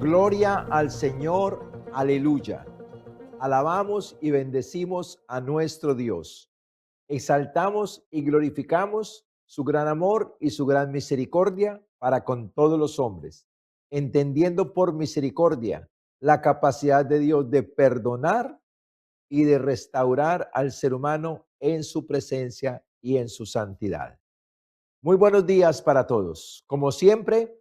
Gloria al Señor, aleluya. Alabamos y bendecimos a nuestro Dios. Exaltamos y glorificamos su gran amor y su gran misericordia para con todos los hombres, entendiendo por misericordia la capacidad de Dios de perdonar y de restaurar al ser humano en su presencia y en su santidad. Muy buenos días para todos. Como siempre,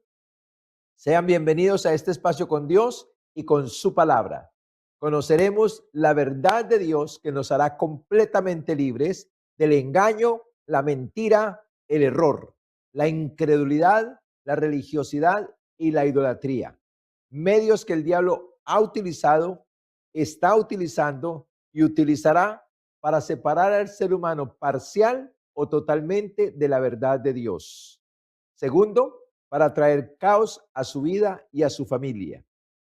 sean bienvenidos a este espacio con Dios y con su palabra. Conoceremos la verdad de Dios que nos hará completamente libres del engaño, la mentira, el error, la incredulidad, la religiosidad y la idolatría. Medios que el diablo ha utilizado, está utilizando y utilizará para separar al ser humano parcial o totalmente de la verdad de Dios. Segundo, para traer caos a su vida y a su familia.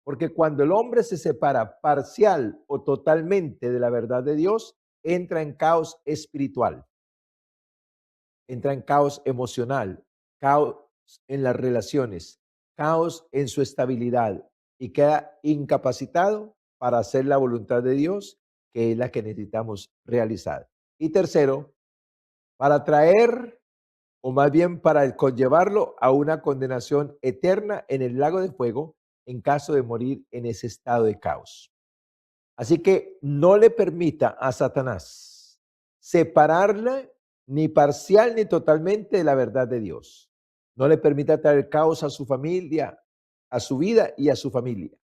Porque cuando el hombre se separa parcial o totalmente de la verdad de Dios, entra en caos espiritual, entra en caos emocional, caos en las relaciones, caos en su estabilidad y queda incapacitado para hacer la voluntad de Dios, que es la que necesitamos realizar. Y tercero, para traer o más bien para conllevarlo a una condenación eterna en el lago de fuego en caso de morir en ese estado de caos. Así que no le permita a Satanás separarla ni parcial ni totalmente de la verdad de Dios. No le permita traer caos a su familia, a su vida y a su familia.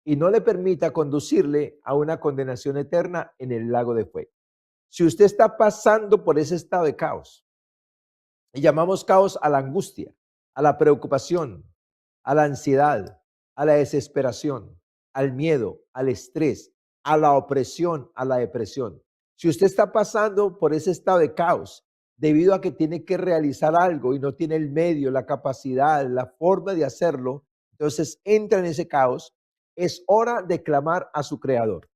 Y no le permita conducirle a una condenación eterna en el lago de fuego. Si usted está pasando por ese estado de caos, y llamamos caos a la angustia, a la preocupación, a la ansiedad, a la desesperación, al miedo, al estrés, a la opresión, a la depresión. Si usted está pasando por ese estado de caos debido a que tiene que realizar algo y no tiene el medio, la capacidad, la forma de hacerlo, entonces entra en ese caos, es hora de clamar a su creador,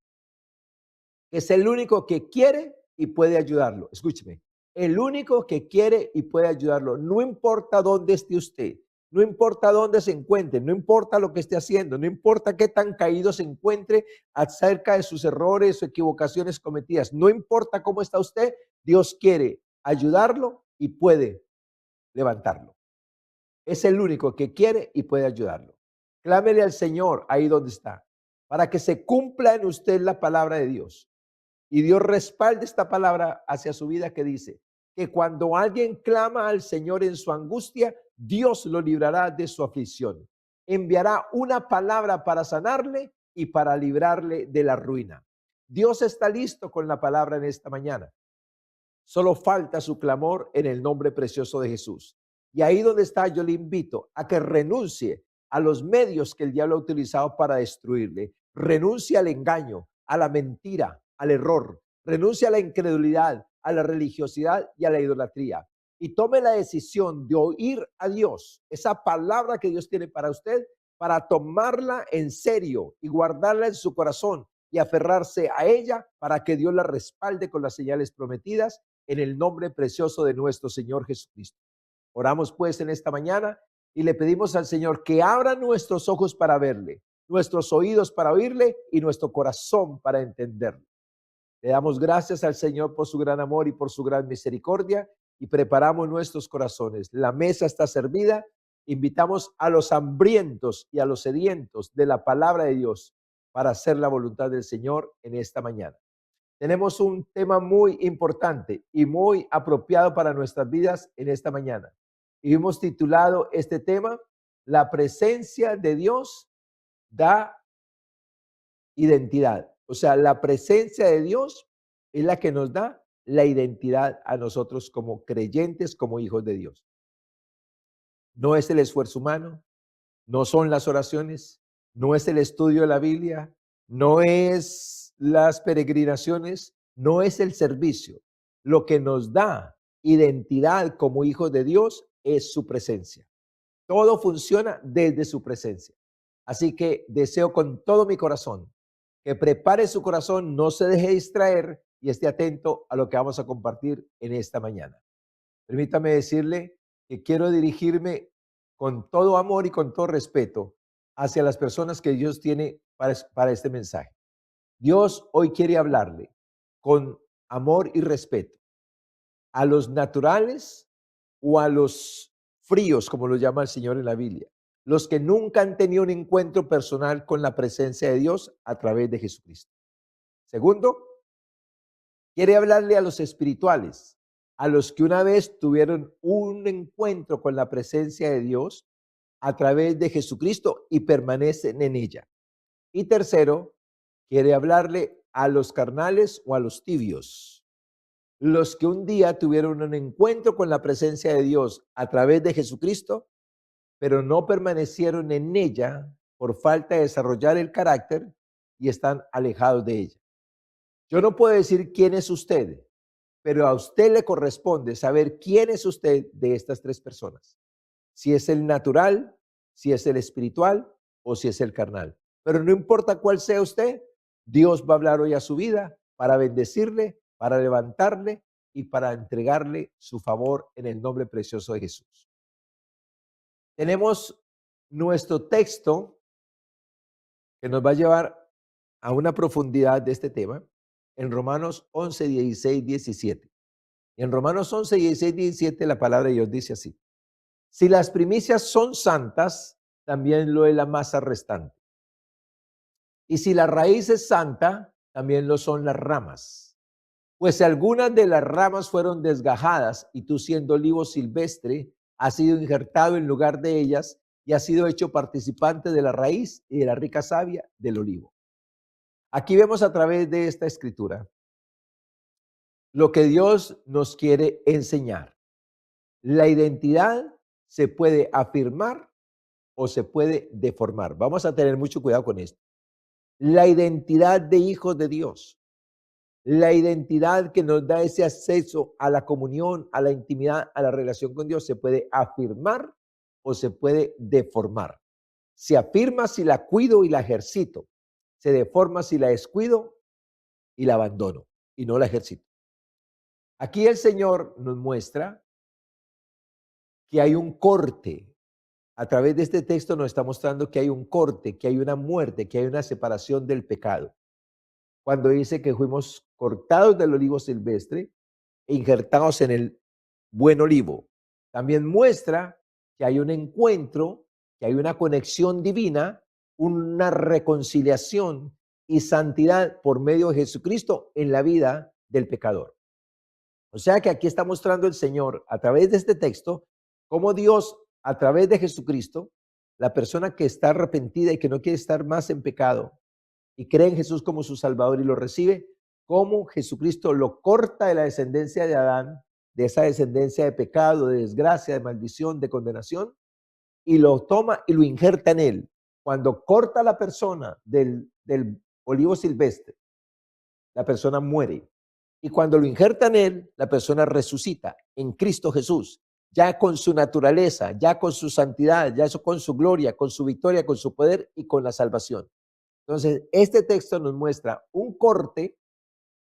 que es el único que quiere y puede ayudarlo. Escúcheme, el único que quiere y puede ayudarlo. No importa dónde esté usted, no importa dónde se encuentre, no importa lo que esté haciendo, no importa qué tan caído se encuentre acerca de sus errores o equivocaciones cometidas, no importa cómo está usted, Dios quiere ayudarlo y puede levantarlo. Es el único que quiere y puede ayudarlo. Clámele al Señor ahí donde está, para que se cumpla en usted la palabra de Dios. Y Dios respalde esta palabra hacia su vida que dice que cuando alguien clama al Señor en su angustia, Dios lo librará de su aflicción. Enviará una palabra para sanarle y para librarle de la ruina. Dios está listo con la palabra en esta mañana. Solo falta su clamor en el nombre precioso de Jesús. Y ahí donde está, yo le invito a que renuncie a los medios que el diablo ha utilizado para destruirle. Renuncie al engaño, a la mentira, al error. Renuncie a la incredulidad, a la religiosidad y a la idolatría. Y tome la decisión de oír a Dios, esa palabra que Dios tiene para usted, para tomarla en serio y guardarla en su corazón y aferrarse a ella para que Dios la respalde con las señales prometidas en el nombre precioso de nuestro Señor Jesucristo. Oramos pues en esta mañana y le pedimos al Señor que abra nuestros ojos para verle, nuestros oídos para oírle y nuestro corazón para entenderlo. Le damos gracias al Señor por su gran amor y por su gran misericordia y preparamos nuestros corazones. La mesa está servida. Invitamos a los hambrientos y a los sedientos de la palabra de Dios para hacer la voluntad del Señor en esta mañana. Tenemos un tema muy importante y muy apropiado para nuestras vidas en esta mañana. Y hemos titulado este tema, La presencia de Dios da identidad. O sea, la presencia de Dios es la que nos da la identidad a nosotros como creyentes, como hijos de Dios. No es el esfuerzo humano, no son las oraciones, no es el estudio de la Biblia, no es las peregrinaciones, no es el servicio. Lo que nos da identidad como hijos de Dios es su presencia. Todo funciona desde su presencia. Así que deseo con todo mi corazón que prepare su corazón, no se deje distraer y esté atento a lo que vamos a compartir en esta mañana. Permítame decirle que quiero dirigirme con todo amor y con todo respeto hacia las personas que Dios tiene para este mensaje. Dios hoy quiere hablarle con amor y respeto a los naturales o a los fríos, como lo llama el Señor en la Biblia, los que nunca han tenido un encuentro personal con la presencia de Dios a través de Jesucristo. Segundo, quiere hablarle a los espirituales, a los que una vez tuvieron un encuentro con la presencia de Dios a través de Jesucristo y permanecen en ella. Y tercero, quiere hablarle a los carnales o a los tibios, los que un día tuvieron un encuentro con la presencia de Dios a través de Jesucristo, pero no permanecieron en ella por falta de desarrollar el carácter y están alejados de ella. Yo no puedo decir quién es usted, pero a usted le corresponde saber quién es usted de estas tres personas. Si es el natural, si es el espiritual o si es el carnal. Pero no importa cuál sea usted, Dios va a hablar hoy a su vida para bendecirle, para levantarle y para entregarle su favor en el nombre precioso de Jesús. Tenemos nuestro texto que nos va a llevar a una profundidad de este tema en Romanos 11, 16, 17. Y en Romanos 11, 16, 17 la palabra de Dios dice así: si las primicias son santas, también lo es la masa restante. Y si la raíz es santa, también lo son las ramas. Pues si algunas de las ramas fueron desgajadas y tú siendo olivo silvestre, has sido injertado en lugar de ellas y has sido hecho participante de la raíz y de la rica savia del olivo. Aquí vemos a través de esta escritura lo que Dios nos quiere enseñar. La identidad se puede afirmar o se puede deformar. Vamos a tener mucho cuidado con esto. La identidad de hijos de Dios, la identidad que nos da ese acceso a la comunión, a la intimidad, a la relación con Dios, se puede afirmar o se puede deformar. Se afirma si la cuido y la ejercito. Se deforma si la descuido y la abandono y no la ejercito. Aquí el Señor nos muestra que hay un corte. A través de este texto nos está mostrando que hay un corte, que hay una muerte, que hay una separación del pecado. Cuando dice que fuimos cortados del olivo silvestre e injertados en el buen olivo. También muestra que hay un encuentro, que hay una conexión divina, una reconciliación y santidad por medio de Jesucristo en la vida del pecador. O sea que aquí está mostrando el Señor a través de este texto cómo Dios, a través de Jesucristo, la persona que está arrepentida y que no quiere estar más en pecado y cree en Jesús como su Salvador y lo recibe, cómo Jesucristo lo corta de la descendencia de Adán, de esa descendencia de pecado, de desgracia, de maldición, de condenación, y lo toma y lo injerta en él. Cuando corta a la persona del olivo silvestre, la persona muere. Y cuando lo injerta en él, la persona resucita en Cristo Jesús, ya con su naturaleza, ya con su santidad, ya eso con su gloria, con su victoria, con su poder y con la salvación. Entonces, este texto nos muestra un corte,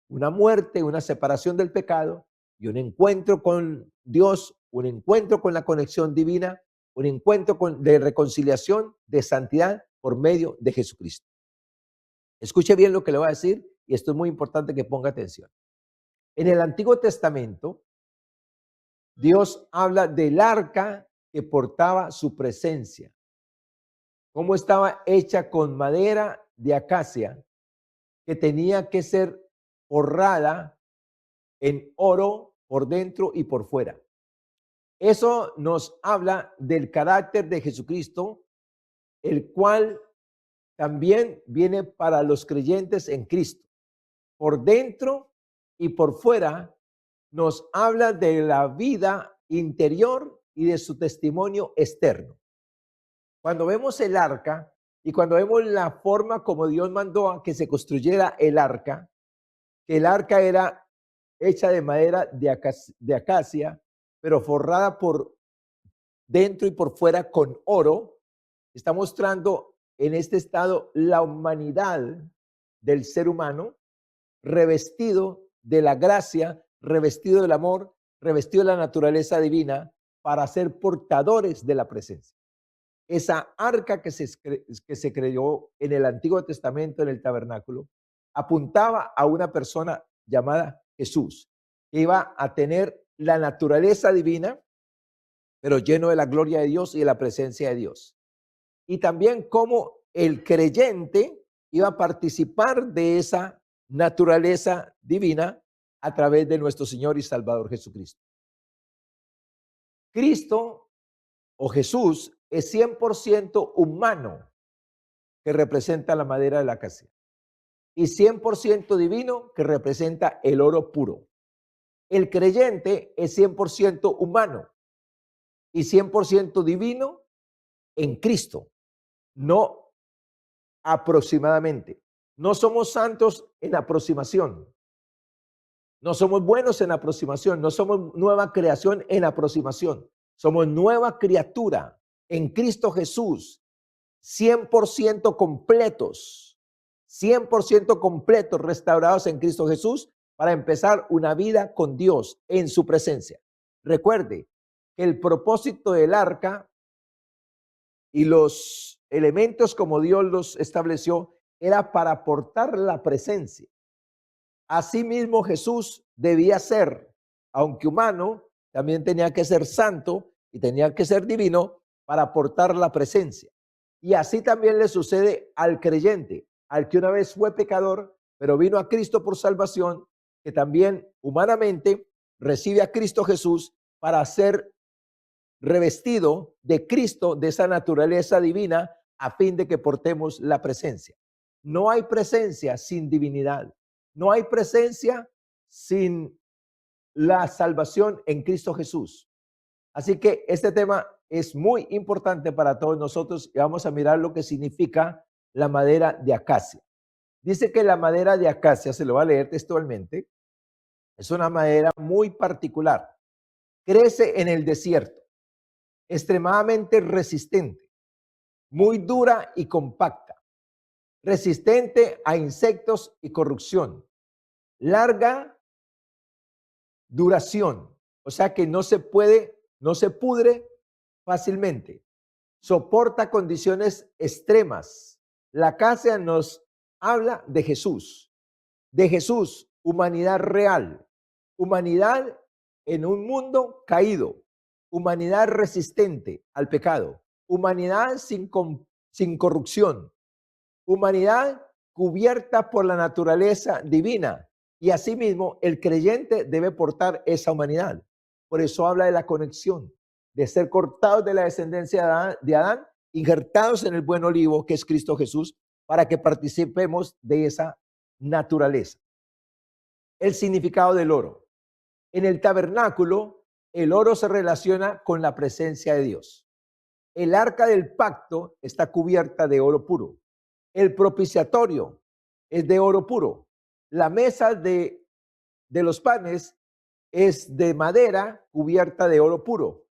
una muerte, una separación del pecado y un encuentro con Dios, un encuentro con la conexión divina, un encuentro de reconciliación, de santidad por medio de Jesucristo. Escuche bien lo que le voy a decir y esto es muy importante que ponga atención. En el Antiguo Testamento, Dios habla del arca que portaba su presencia, cómo estaba hecha con madera de acacia, que tenía que ser forrada en oro por dentro y por fuera. Eso nos habla del carácter de Jesucristo, el cual también viene para los creyentes en Cristo. Por dentro y por fuera nos habla de la vida interior y de su testimonio externo. Cuando vemos el arca y cuando vemos la forma como Dios mandó a que se construyera el arca, que el arca era hecha de madera de acacia, pero forrada por dentro y por fuera con oro, está mostrando en este estado la humanidad del ser humano, revestido de la gracia, revestido del amor, revestido de la naturaleza divina, para ser portadores de la presencia. esa arca que se creyó en el Antiguo Testamento, en el tabernáculo, apuntaba a una persona llamada Jesús, que iba a tener la naturaleza divina, pero lleno de la gloria de Dios y de la presencia de Dios. Y también cómo el creyente iba a participar de esa naturaleza divina a través de nuestro Señor y Salvador Jesucristo. Cristo o Jesús es 100% humano, que representa la madera de la acacia, y 100% divino, que representa el oro puro. El creyente es 100% humano y 100% divino en Cristo, no aproximadamente. No somos santos en aproximación, no somos buenos en aproximación, no somos nueva creación en aproximación, somos nueva criatura en Cristo Jesús, 100% completos, 100% completos, restaurados en Cristo Jesús para empezar una vida con Dios en su presencia. Recuerde que el propósito del arca y los elementos como Dios los estableció era para aportar la presencia. Asimismo, Jesús debía ser, aunque humano, también tenía que ser santo y tenía que ser divino para aportar la presencia. Y así también le sucede al creyente, al que una vez fue pecador, pero vino a Cristo por salvación, que también humanamente recibe a Cristo Jesús para ser revestido de Cristo, de esa naturaleza divina, a fin de que portemos la presencia. No hay presencia sin divinidad. No hay presencia sin la salvación en Cristo Jesús. Así que este tema es muy importante para todos nosotros y vamos a mirar lo que significa la madera de acacia. Dice que la madera de acacia, se lo va a leer textualmente, es una madera muy particular. Crece en el desierto, extremadamente resistente, muy dura y compacta, resistente a insectos y corrupción, larga duración, o sea que no se pudre fácilmente, soporta condiciones extremas. La acacia nos habla de Jesús, humanidad real, humanidad en un mundo caído, humanidad resistente al pecado, humanidad sin corrupción, humanidad cubierta por la naturaleza divina. Y asimismo, el creyente debe portar esa humanidad. Por eso habla de la conexión, de ser cortados de la descendencia de Adán, injertados en el buen olivo que es Cristo Jesús, para que participemos de esa naturaleza. El significado del oro. En el tabernáculo, el oro se relaciona con la presencia de Dios. El arca del pacto está cubierta de oro puro. El propiciatorio es de oro puro. La mesa de los panes es de madera cubierta de oro puro.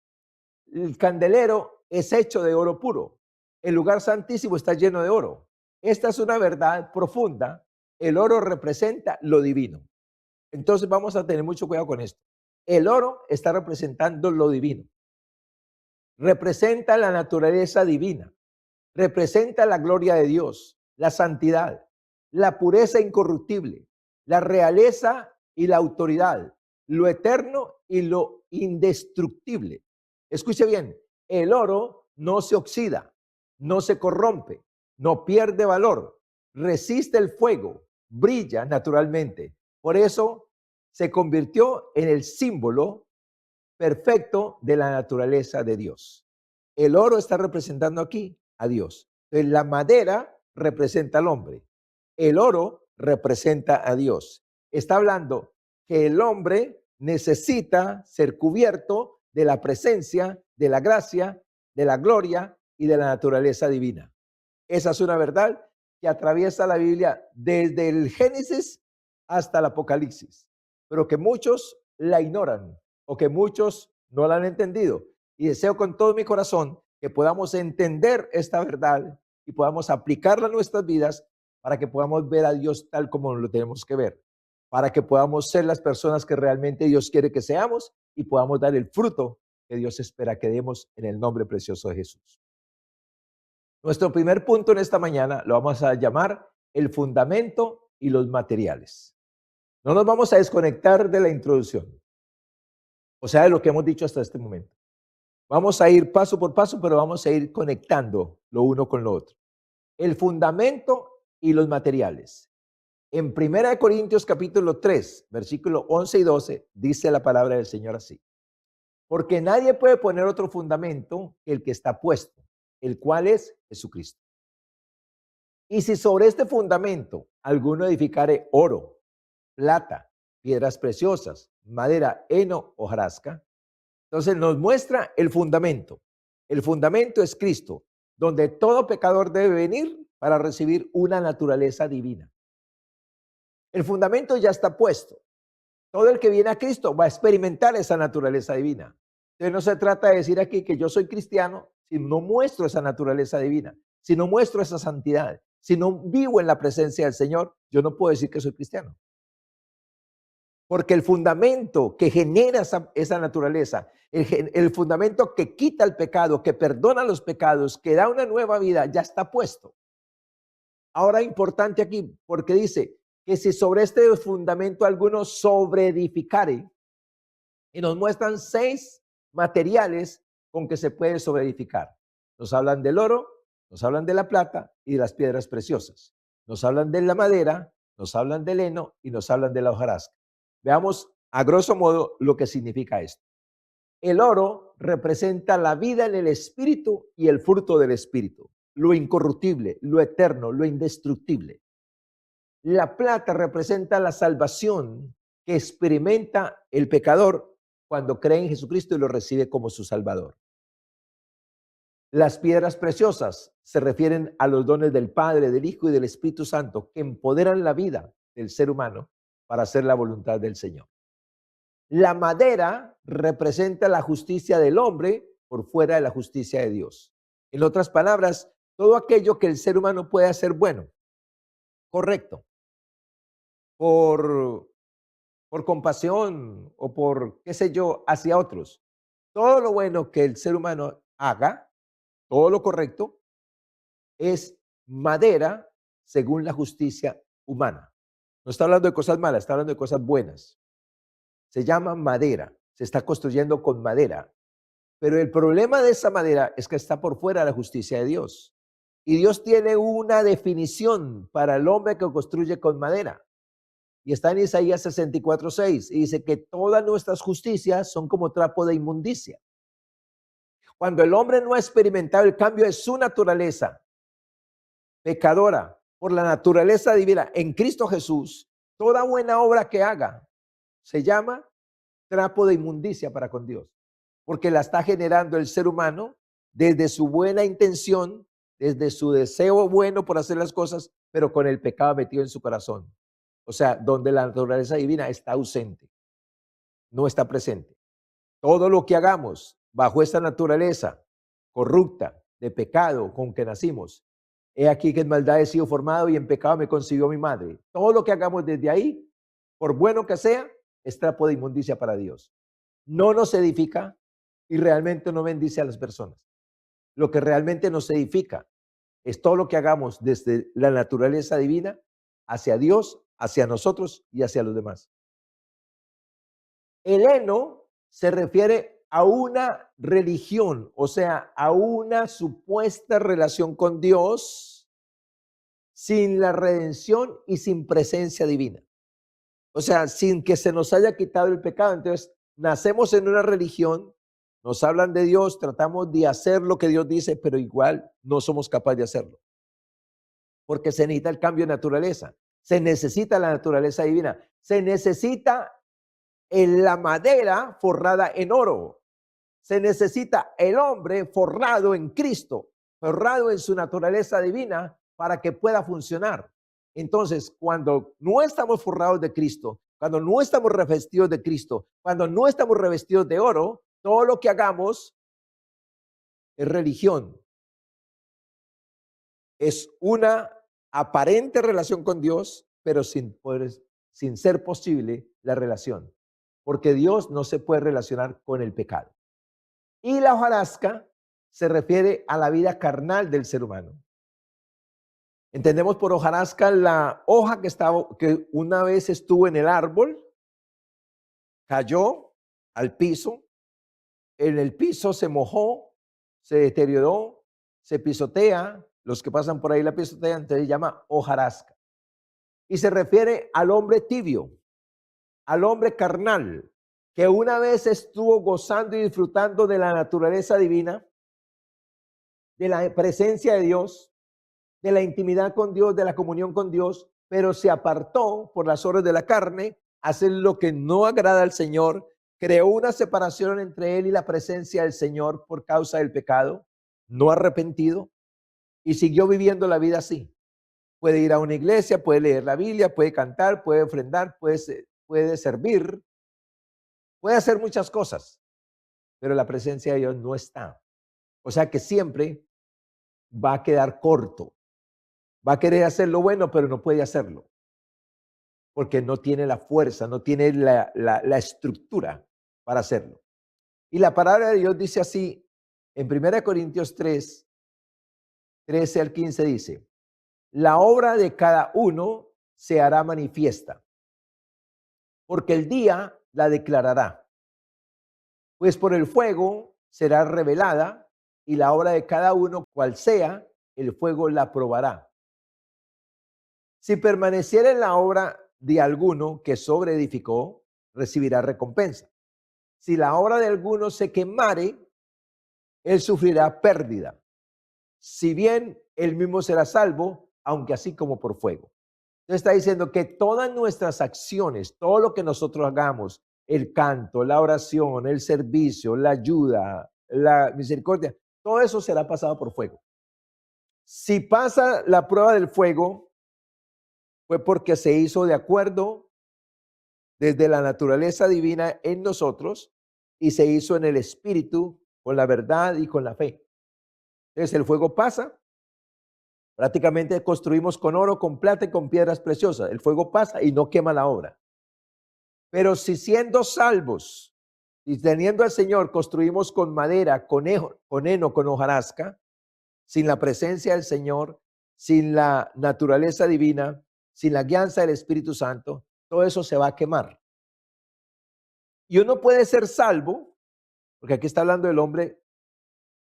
El candelero es hecho de oro puro. El lugar santísimo está lleno de oro. Esta es una verdad profunda. El oro representa lo divino. Entonces vamos a tener mucho cuidado con esto. El oro está representando lo divino. Representa la naturaleza divina. Representa la gloria de Dios, la santidad, la pureza incorruptible, la realeza y la autoridad, lo eterno y lo indestructible. Escuche bien, el oro no se oxida, no se corrompe, no pierde valor, resiste el fuego, brilla naturalmente. Por eso se convirtió en el símbolo perfecto de la naturaleza de Dios. El oro está representando aquí a Dios. Entonces, la madera representa al hombre. El oro representa a Dios. Está hablando que el hombre necesita ser cubierto de la presencia, de la gracia, de la gloria y de la naturaleza divina. Esa es una verdad que atraviesa la Biblia desde el Génesis hasta el Apocalipsis, pero que muchos la ignoran o que muchos no la han entendido. Y deseo con todo mi corazón que podamos entender esta verdad y podamos aplicarla a nuestras vidas para que podamos ver a Dios tal como lo tenemos que ver, para que podamos ser las personas que realmente Dios quiere que seamos y podamos dar el fruto que Dios espera que demos en el nombre precioso de Jesús. Nuestro primer punto en esta mañana lo vamos a llamar el fundamento y los materiales. No nos vamos a desconectar de la introducción, o sea, de lo que hemos dicho hasta este momento. Vamos a ir paso por paso, pero vamos a ir conectando lo uno con lo otro. El fundamento y los materiales. En 1 Corintios capítulo 3, versículo 11 y 12, dice la palabra del Señor así. Porque nadie puede poner otro fundamento que el que está puesto, el cual es Jesucristo. Y si sobre este fundamento alguno edificare oro, plata, piedras preciosas, madera, heno, hojarasca, entonces nos muestra el fundamento. El fundamento es Cristo, donde todo pecador debe venir para recibir una naturaleza divina. El fundamento ya está puesto. Todo el que viene a Cristo va a experimentar esa naturaleza divina. Entonces no se trata de decir aquí que yo soy cristiano si no muestro esa naturaleza divina, si no muestro esa santidad, si no vivo en la presencia del Señor, yo no puedo decir que soy cristiano. Porque el fundamento que genera esa naturaleza, el fundamento que quita el pecado, que perdona los pecados, que da una nueva vida, ya está puesto. Ahora importante aquí, porque dice que si sobre este fundamento alguno sobreedificare, y nos muestran 6 materiales con que se puede sobreedificar. Nos hablan del oro, nos hablan de la plata y de las piedras preciosas. Nos hablan de la madera, nos hablan del heno y nos hablan de la hojarasca. Veamos a grosso modo lo que significa esto. El oro representa la vida en el espíritu y el fruto del espíritu, lo incorruptible, lo eterno, lo indestructible. La plata representa la salvación que experimenta el pecador cuando cree en Jesucristo y lo recibe como su Salvador. Las piedras preciosas se refieren a los dones del Padre, del Hijo y del Espíritu Santo que empoderan la vida del ser humano para hacer la voluntad del Señor. La madera representa la justicia del hombre por fuera de la justicia de Dios. En otras palabras, todo aquello que el ser humano puede hacer bueno, correcto, por compasión o por, qué sé yo, hacia otros. Todo lo bueno que el ser humano haga, todo lo correcto, es madera según la justicia humana. No está hablando de cosas malas, está hablando de cosas buenas. Se llama madera, se está construyendo con madera. Pero el problema de esa madera es que está por fuera de la justicia de Dios. Y Dios tiene una definición para el hombre que construye con madera. Y está en Isaías 64:6 y dice que todas nuestras justicias son como trapo de inmundicia. Cuando el hombre no ha experimentado el cambio de su naturaleza pecadora por la naturaleza divina en Cristo Jesús, toda buena obra que haga se llama trapo de inmundicia para con Dios, porque la está generando el ser humano desde su buena intención, desde su deseo bueno por hacer las cosas, pero con el pecado metido en su corazón. O sea, donde la naturaleza divina está ausente, no está presente. Todo lo que hagamos bajo esta naturaleza corrupta de pecado con que nacimos, he aquí que en maldad he sido formado y en pecado me concibió mi madre. Todo lo que hagamos desde ahí, por bueno que sea, es trapo de inmundicia para Dios. No nos edifica y realmente no bendice a las personas. Lo que realmente nos edifica es todo lo que hagamos desde la naturaleza divina hacia Dios, hacia nosotros y hacia los demás. El heno se refiere a una religión, o sea, a una supuesta relación con Dios sin la redención y sin presencia divina. O sea, sin que se nos haya quitado el pecado. Entonces, nacemos en una religión, nos hablan de Dios, tratamos de hacer lo que Dios dice, pero igual no somos capaces de hacerlo. Porque se necesita el cambio de naturaleza, se necesita la naturaleza divina, se necesita la madera forrada en oro, se necesita el hombre forrado en Cristo, forrado en su naturaleza divina para que pueda funcionar. Entonces, cuando no estamos forrados de Cristo, cuando no estamos revestidos de Cristo, cuando no estamos revestidos de oro, todo lo que hagamos es religión. Es una aparente relación con Dios, pero sin ser posible la relación, porque Dios no se puede relacionar con el pecado. Y la hojarasca se refiere a la vida carnal del ser humano. Entendemos por hojarasca la hoja que una vez estuvo en el árbol, cayó al piso, en el piso se mojó, se deterioró, se pisotea, los que pasan por ahí la pisotean, entonces se llama hojarasca. Y se refiere al hombre tibio, al hombre carnal, que una vez estuvo gozando y disfrutando de la naturaleza divina, de la presencia de Dios, de la intimidad con Dios, de la comunión con Dios, pero se apartó por las obras de la carne, hacer lo que no agrada al Señor, creó una separación entre él y la presencia del Señor por causa del pecado, no arrepentido, y siguió viviendo la vida así. Puede ir a una iglesia, puede leer la Biblia, puede cantar, puede ofrendar, puede servir, puede hacer muchas cosas, pero la presencia de Dios no está. O sea que siempre va a quedar corto. Va a querer hacer lo bueno, pero no puede hacerlo, porque no tiene la fuerza, no tiene la estructura para hacerlo. Y la palabra de Dios dice así, en 1 Corintios 3, 13 al 15 dice, la obra de cada uno se hará manifiesta, porque el día la declarará, pues por el fuego será revelada, y la obra de cada uno, cual sea, el fuego la probará. Si permaneciera en la obra de alguno que sobreedificó, recibirá recompensa. Si la obra de alguno se quemare, él sufrirá pérdida. Si bien él mismo será salvo, aunque así como por fuego. Entonces está diciendo que todas nuestras acciones, todo lo que nosotros hagamos, el canto, la oración, el servicio, la ayuda, la misericordia, todo eso será pasado por fuego. Si pasa la prueba del fuego, fue porque se hizo de acuerdo desde la naturaleza divina en nosotros y se hizo en el espíritu con la verdad y con la fe. Entonces el fuego pasa, prácticamente construimos con oro, con plata y con piedras preciosas. El fuego pasa y no quema la obra. Pero si siendo salvos y teniendo al Señor construimos con madera, con heno, con hojarasca, sin la presencia del Señor, sin la naturaleza divina, sin la guianza del Espíritu Santo, todo eso se va a quemar. Y uno puede ser salvo, porque aquí está hablando del hombre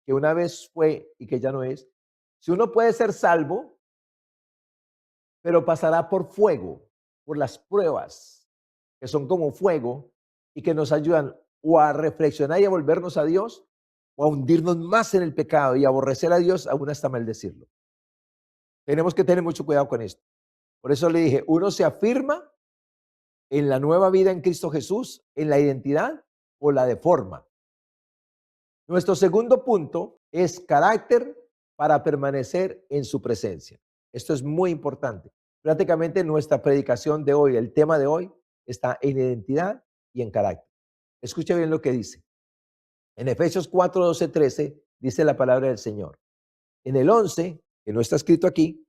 que una vez fue y que ya no es. Si uno puede ser salvo, pero pasará por fuego, por las pruebas, que son como fuego y que nos ayudan o a reflexionar y a volvernos a Dios, o a hundirnos más en el pecado y a aborrecer a Dios, aún hasta maldecirlo. Tenemos que tener mucho cuidado con esto. Por eso le dije, uno se afirma en la nueva vida en Cristo Jesús, en la identidad, o la deforma. Nuestro segundo punto es carácter para permanecer en su presencia. Esto es muy importante. Prácticamente nuestra predicación de hoy, el tema de hoy, está en identidad y en carácter. Escuche bien lo que dice. En Efesios 4, 12, 13, dice la palabra del Señor. En el 11, que no está escrito aquí,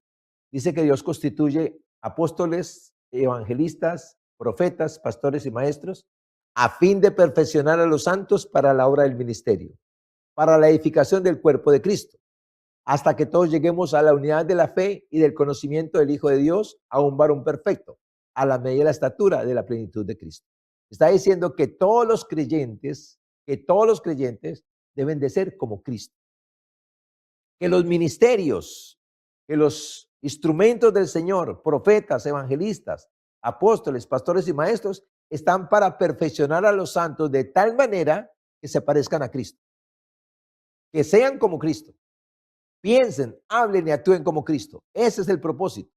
dice que Dios constituye apóstoles, evangelistas, profetas, pastores y maestros, a fin de perfeccionar a los santos para la obra del ministerio, para la edificación del cuerpo de Cristo, hasta que todos lleguemos a la unidad de la fe y del conocimiento del Hijo de Dios, a un varón perfecto, a la medida de la estatura de la plenitud de Cristo. Está diciendo que todos los creyentes deben de ser como Cristo. Que los ministerios, que los instrumentos del Señor, profetas, evangelistas, apóstoles, pastores y maestros, están para perfeccionar a los santos de tal manera que se parezcan a Cristo. Que sean como Cristo. Piensen, hablen y actúen como Cristo. Ese es el propósito.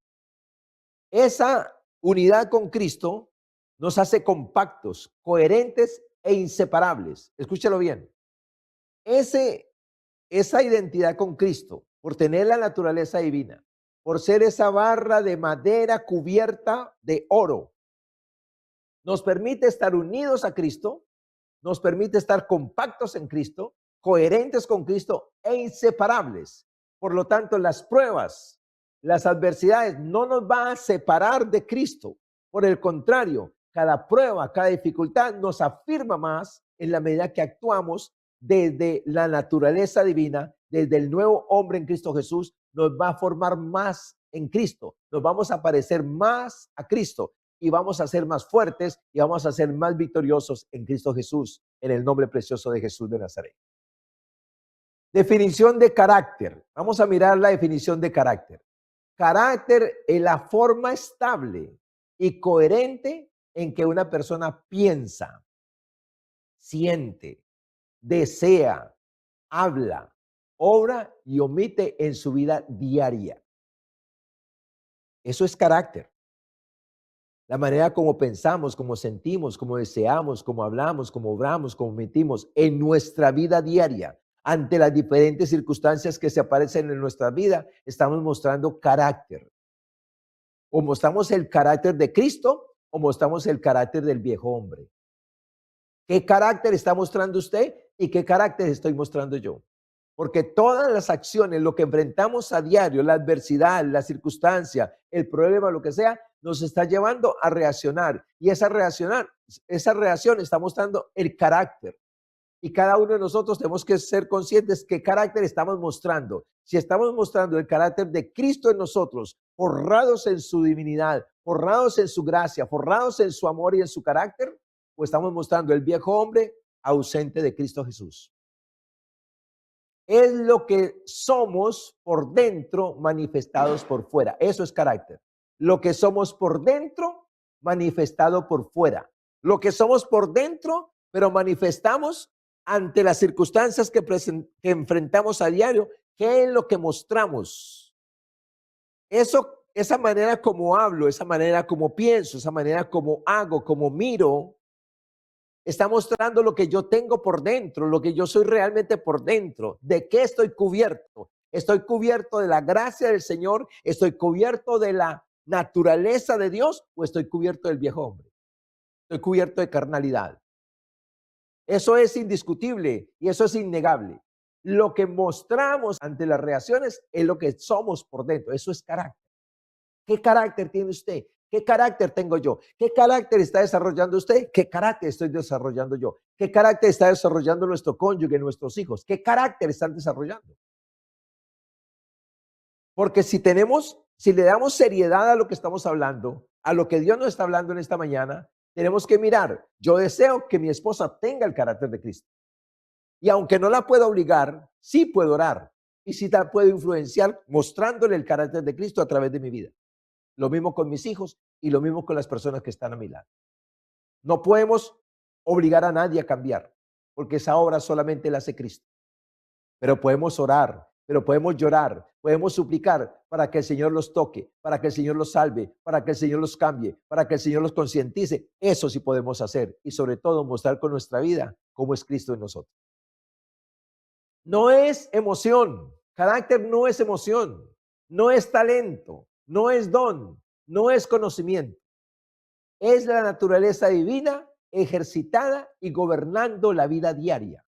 Esa unidad con Cristo nos hace compactos, coherentes e inseparables. Escúchalo bien. Esa identidad con Cristo, por tener la naturaleza divina, por ser esa barra de madera cubierta de oro, nos permite estar unidos a Cristo, nos permite estar compactos en Cristo, coherentes con Cristo e inseparables. Por lo tanto, las pruebas, las adversidades no nos van a separar de Cristo. Por el contrario, cada prueba, cada dificultad nos afirma más en la medida que actuamos desde la naturaleza divina, desde el nuevo hombre en Cristo Jesús, nos va a formar más en Cristo. Nos vamos a parecer más a Cristo y vamos a ser más fuertes y vamos a ser más victoriosos en Cristo Jesús, en el nombre precioso de Jesús de Nazaret. Definición de carácter. Vamos a mirar la definición de carácter. Carácter es la forma estable y coherente en que una persona piensa, siente, desea, habla, obra y omite en su vida diaria. Eso es carácter. La manera como pensamos, como sentimos, como deseamos, como hablamos, como obramos, como omitimos en nuestra vida diaria. Ante las diferentes circunstancias que se aparecen en nuestra vida, estamos mostrando carácter. O mostramos el carácter de Cristo o mostramos el carácter del viejo hombre. ¿Qué carácter está mostrando usted y qué carácter estoy mostrando yo? Porque todas las acciones, lo que enfrentamos a diario, la adversidad, la circunstancia, el problema, lo que sea, nos está llevando a reaccionar. Y esa reacción está mostrando el carácter. Y cada uno de nosotros tenemos que ser conscientes qué carácter estamos mostrando. Si estamos mostrando el carácter de Cristo en nosotros, forrados en su divinidad, forrados en su gracia, forrados en su amor y en su carácter, o estamos mostrando el viejo hombre ausente de Cristo Jesús. Es lo que somos por dentro, manifestados por fuera. Eso es carácter. Lo que somos por dentro, manifestado por fuera. Lo que somos por dentro, pero manifestamos ante las circunstancias que enfrentamos a diario. ¿Qué es lo que mostramos? Eso, esa manera como hablo, esa manera como pienso, esa manera como hago, como miro, está mostrando lo que yo tengo por dentro, lo que yo soy realmente por dentro. ¿De qué estoy cubierto? Estoy cubierto de la gracia del Señor, estoy cubierto de la naturaleza de Dios o estoy cubierto del viejo hombre. Estoy cubierto de carnalidad. Eso es indiscutible y eso es innegable. Lo que mostramos ante las reacciones es lo que somos por dentro. Eso es carácter. ¿Qué carácter tiene usted? ¿Qué carácter tengo yo? ¿Qué carácter está desarrollando usted? ¿Qué carácter estoy desarrollando yo? ¿Qué carácter está desarrollando nuestro cónyuge, nuestros hijos? ¿Qué carácter están desarrollando? Porque si le damos seriedad a lo que estamos hablando, a lo que Dios nos está hablando en esta mañana, tenemos que mirar. Yo deseo que mi esposa tenga el carácter de Cristo. Y aunque no la puedo obligar, sí puedo orar. Y sí la puedo influenciar mostrándole el carácter de Cristo a través de mi vida. Lo mismo con mis hijos y lo mismo con las personas que están a mi lado. No podemos obligar a nadie a cambiar, porque esa obra solamente la hace Cristo. Pero podemos orar, pero podemos llorar, podemos suplicar para que el Señor los toque, para que el Señor los salve, para que el Señor los cambie, para que el Señor los concientice. Eso sí podemos hacer y sobre todo mostrar con nuestra vida cómo es Cristo en nosotros. No es emoción, carácter no es emoción, no es talento, no es don, no es conocimiento. Es la naturaleza divina ejercitada y gobernando la vida diaria.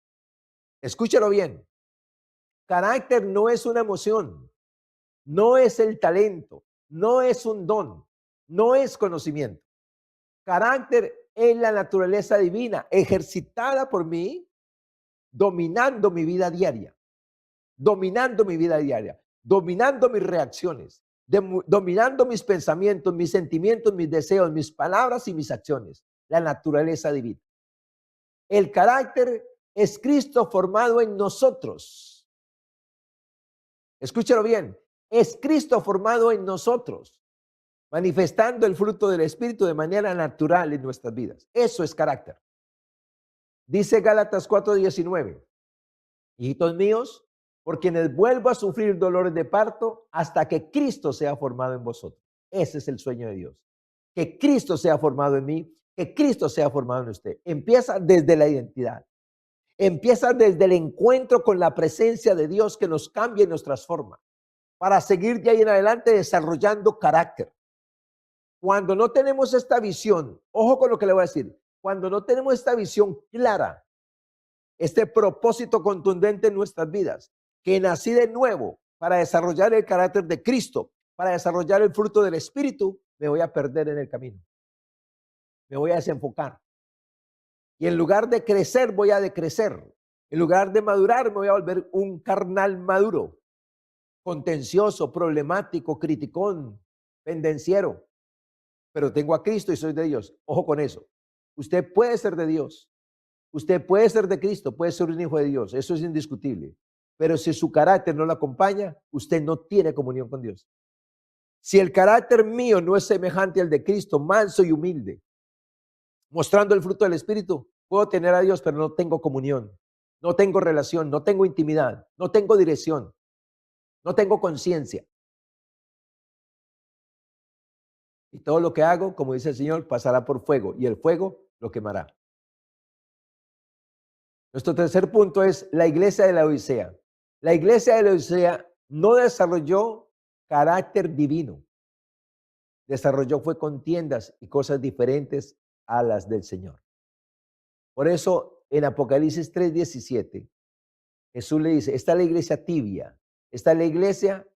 Escúchalo bien. Carácter no es una emoción, no es el talento, no es un don, no es conocimiento. Carácter es la naturaleza divina ejercitada por mí, dominando mi vida diaria, dominando mi vida diaria, dominando mis reacciones, dominando mis pensamientos, mis sentimientos, mis deseos, mis palabras y mis acciones. La naturaleza divina. El carácter es Cristo formado en nosotros. Escúchalo bien. Es Cristo formado en nosotros, manifestando el fruto del Espíritu de manera natural en nuestras vidas. Eso es carácter. Dice Gálatas 4:19. Hijitos míos, por quienes vuelvo a sufrir dolores de parto hasta que Cristo sea formado en vosotros. Ese es el sueño de Dios. Que Cristo sea formado en mí, que Cristo sea formado en usted. Empieza desde la identidad. Empieza desde el encuentro con la presencia de Dios que nos cambia y nos transforma para seguir de ahí en adelante desarrollando carácter. Cuando no tenemos esta visión, ojo con lo que le voy a decir, cuando no tenemos esta visión clara, este propósito contundente en nuestras vidas, que nací de nuevo para desarrollar el carácter de Cristo, para desarrollar el fruto del Espíritu, me voy a perder en el camino. Me voy a desenfocar. Y en lugar de crecer, voy a decrecer. En lugar de madurar, me voy a volver un carnal maduro, contencioso, problemático, criticón, pendenciero. Pero tengo a Cristo y soy de Dios. Ojo con eso. Usted puede ser de Dios. Usted puede ser de Cristo, puede ser un hijo de Dios. Eso es indiscutible. Pero si su carácter no lo acompaña, usted no tiene comunión con Dios. Si el carácter mío no es semejante al de Cristo, manso y humilde, mostrando el fruto del Espíritu, puedo tener a Dios, pero no tengo comunión, no tengo relación, no tengo intimidad, no tengo dirección, no tengo conciencia. Y todo lo que hago, como dice el Señor, pasará por fuego y el fuego lo quemará. Nuestro tercer punto es la iglesia de la Odisea. La iglesia de la Odisea no desarrolló carácter divino. Desarrolló fue contiendas y cosas diferentes a las del Señor. Por eso en Apocalipsis 3:17, Jesús le dice, esta es la iglesia tibia, esta es la iglesia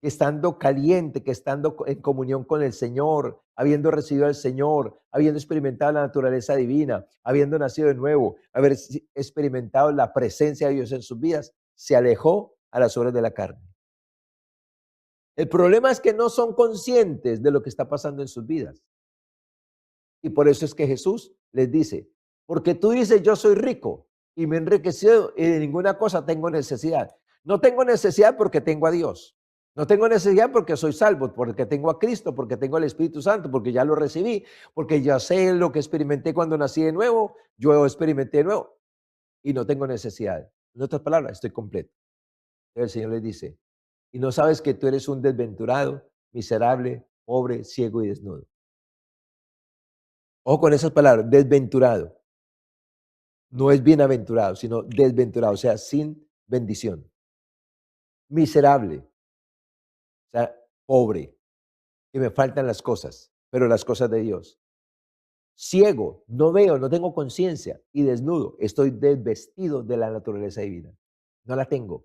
que estando caliente, que estando en comunión con el Señor, habiendo recibido al Señor, habiendo experimentado la naturaleza divina, habiendo nacido de nuevo, haber experimentado la presencia de Dios en sus vidas, se alejó a las obras de la carne. El problema es que no son conscientes de lo que está pasando en sus vidas. Y por eso es que Jesús les dice, porque tú dices, yo soy rico y me he enriquecido y de ninguna cosa tengo necesidad. No tengo necesidad porque tengo a Dios. No tengo necesidad porque soy salvo, porque tengo a Cristo, porque tengo el Espíritu Santo, porque ya lo recibí, porque ya sé lo que experimenté cuando nací de nuevo, yo experimenté de nuevo y no tengo necesidad. En otras palabras, estoy completo. El Señor les dice, y no sabes que tú eres un desventurado, miserable, pobre, ciego y desnudo. Ojo con esas palabras, desventurado. No es bienaventurado, sino desventurado, o sea, sin bendición. Miserable, o sea, pobre, que me faltan las cosas, pero las cosas de Dios. Ciego, no veo, no tengo conciencia y desnudo, estoy desvestido de la naturaleza divina. No la tengo.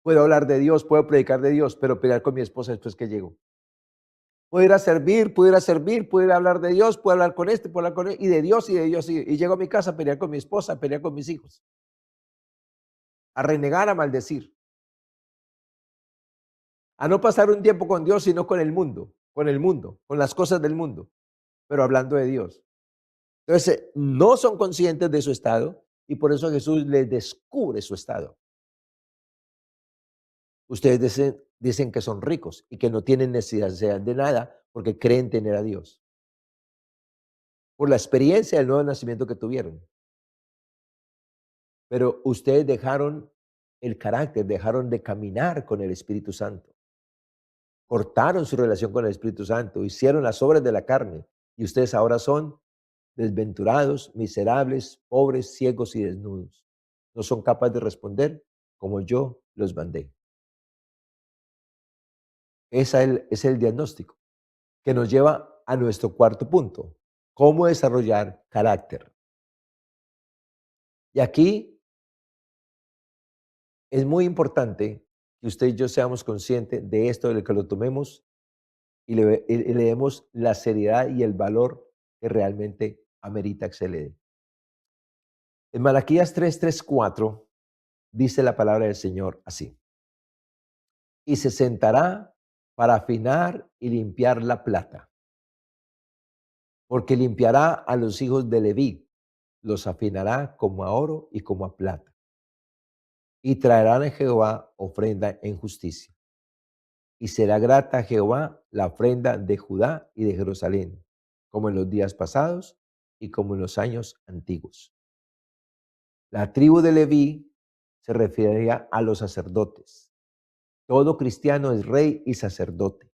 Puedo hablar de Dios, puedo predicar de Dios, pero pelear con mi esposa después que llego. Puedo ir a servir, puedo ir a servir, puedo ir a hablar de Dios, puedo hablar con este, puedo hablar con él, y de Dios y de Dios. Y llego a mi casa a pelear con mi esposa, a pelear con mis hijos, a renegar, a maldecir, a no pasar un tiempo con Dios, sino con el mundo, con las cosas del mundo, pero hablando de Dios. Entonces, no son conscientes de su estado y por eso Jesús les descubre su estado. Ustedes dicen que son ricos y que no tienen necesidad de nada porque creen tener a Dios, por la experiencia del nuevo nacimiento que tuvieron. Pero ustedes dejaron el carácter, dejaron de caminar con el Espíritu Santo. Cortaron su relación con el Espíritu Santo, hicieron las obras de la carne y ustedes ahora son desventurados, miserables, pobres, ciegos y desnudos. No son capaces de responder como yo los mandé. Ese es el diagnóstico que nos lleva a nuestro cuarto punto, cómo desarrollar carácter. Y aquí es muy importante que usted y yo seamos conscientes de esto, de que lo tomemos y le demos la seriedad y el valor que realmente amerita que se le dé. En Malaquías 3:4 dice la palabra del Señor así: y se sentará para afinar y limpiar la plata, porque limpiará a los hijos de Leví, los afinará como a oro y como a plata, y traerán a Jehová ofrenda en justicia. Y será grata a Jehová la ofrenda de Judá y de Jerusalén, como en los días pasados y como en los años antiguos. La tribu de Leví se refería a los sacerdotes. Todo cristiano es rey y sacerdote.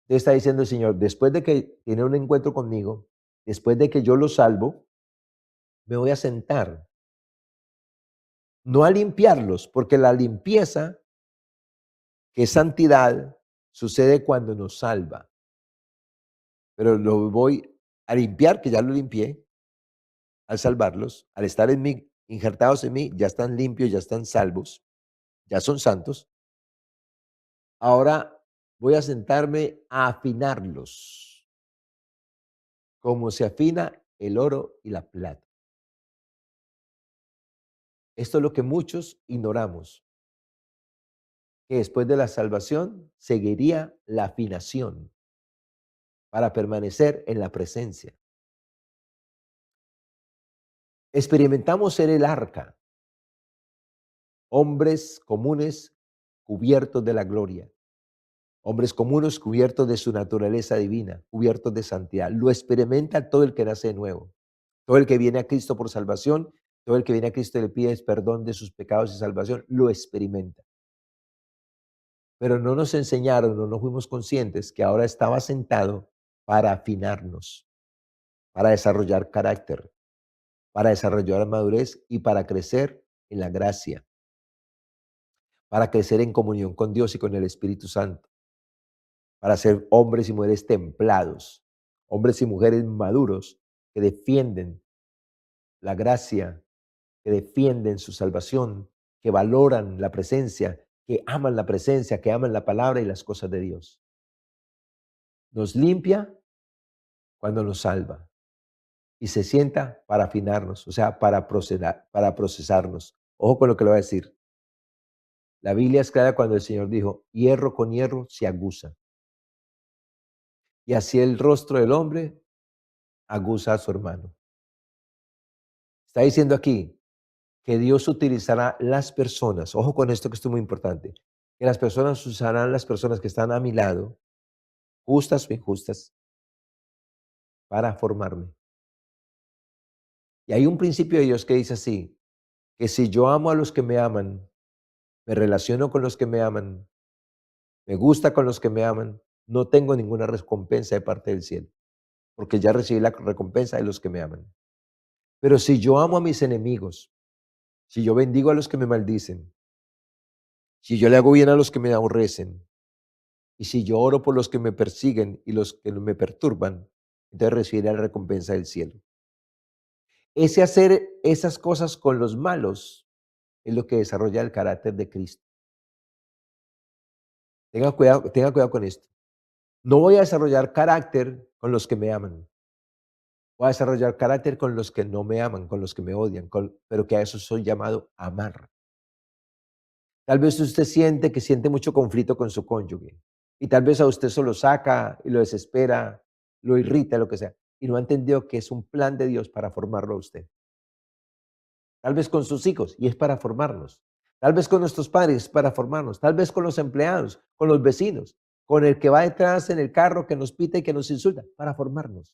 Entonces está diciendo el Señor, después de que tiene un encuentro conmigo, después de que yo lo salvo, me voy a sentar, no a limpiarlos, porque la limpieza, que es santidad, sucede cuando nos salva. Pero lo voy a limpiar, que ya lo limpié, al salvarlos, al estar en mí, injertados en mí, ya están limpios, ya están salvos, ya son santos. Ahora voy a sentarme a afinarlos, como se afina el oro y la plata. Esto es lo que muchos ignoramos, que después de la salvación seguiría la afinación para permanecer en la presencia. Experimentamos ser el arca, hombres comunes cubiertos de la gloria, hombres comunes cubiertos de su naturaleza divina, cubiertos de santidad. Lo experimenta todo el que nace de nuevo, todo el que viene a Cristo por salvación, todo el que viene a Cristo y le pide perdón de sus pecados y salvación, lo experimenta. Pero no nos enseñaron, no fuimos conscientes que ahora estaba sentado para afinarnos, para desarrollar carácter, para desarrollar madurez y para crecer en la gracia, para crecer en comunión con Dios y con el Espíritu Santo, para ser hombres y mujeres templados, hombres y mujeres maduros que defienden la gracia, que defienden su salvación, que valoran la presencia, que aman la presencia, que aman la palabra y las cosas de Dios. Nos limpia cuando nos salva y se sienta para afinarnos, o sea, para procesarnos. Ojo con lo que le voy a decir. La Biblia es clara cuando el Señor dijo, hierro con hierro se aguza. Y así el rostro del hombre aguza a su hermano. Está diciendo aquí que Dios utilizará las personas, ojo con esto que esto es muy importante, que las personas usarán las personas que están a mi lado, justas o injustas, para formarme. Y hay un principio de Dios que dice así, que si yo amo a los que me aman, me relaciono con los que me aman, me gusta con los que me aman, no tengo ninguna recompensa de parte del cielo, porque ya recibí la recompensa de los que me aman. Pero si yo amo a mis enemigos, si yo bendigo a los que me maldicen, si yo le hago bien a los que me aborrecen, y si yo oro por los que me persiguen y los que me perturban, entonces recibiré la recompensa del cielo. Ese hacer esas cosas con los malos es lo que desarrolla el carácter de Cristo. Tenga cuidado con esto. No voy a desarrollar carácter con los que me aman. Voy a desarrollar carácter con los que no me aman, con los que me odian, pero que a eso soy llamado a amar. Tal vez usted siente que siente mucho conflicto con su cónyuge y tal vez a usted eso lo saca y lo desespera, lo irrita, lo que sea, y no ha entendido que es un plan de Dios para formarlo a usted. Tal vez con sus hijos y es para formarnos. Tal vez con nuestros padres es para formarnos. Tal vez con los empleados, con los vecinos, con el que va detrás en el carro que nos pita y que nos insulta, para formarnos.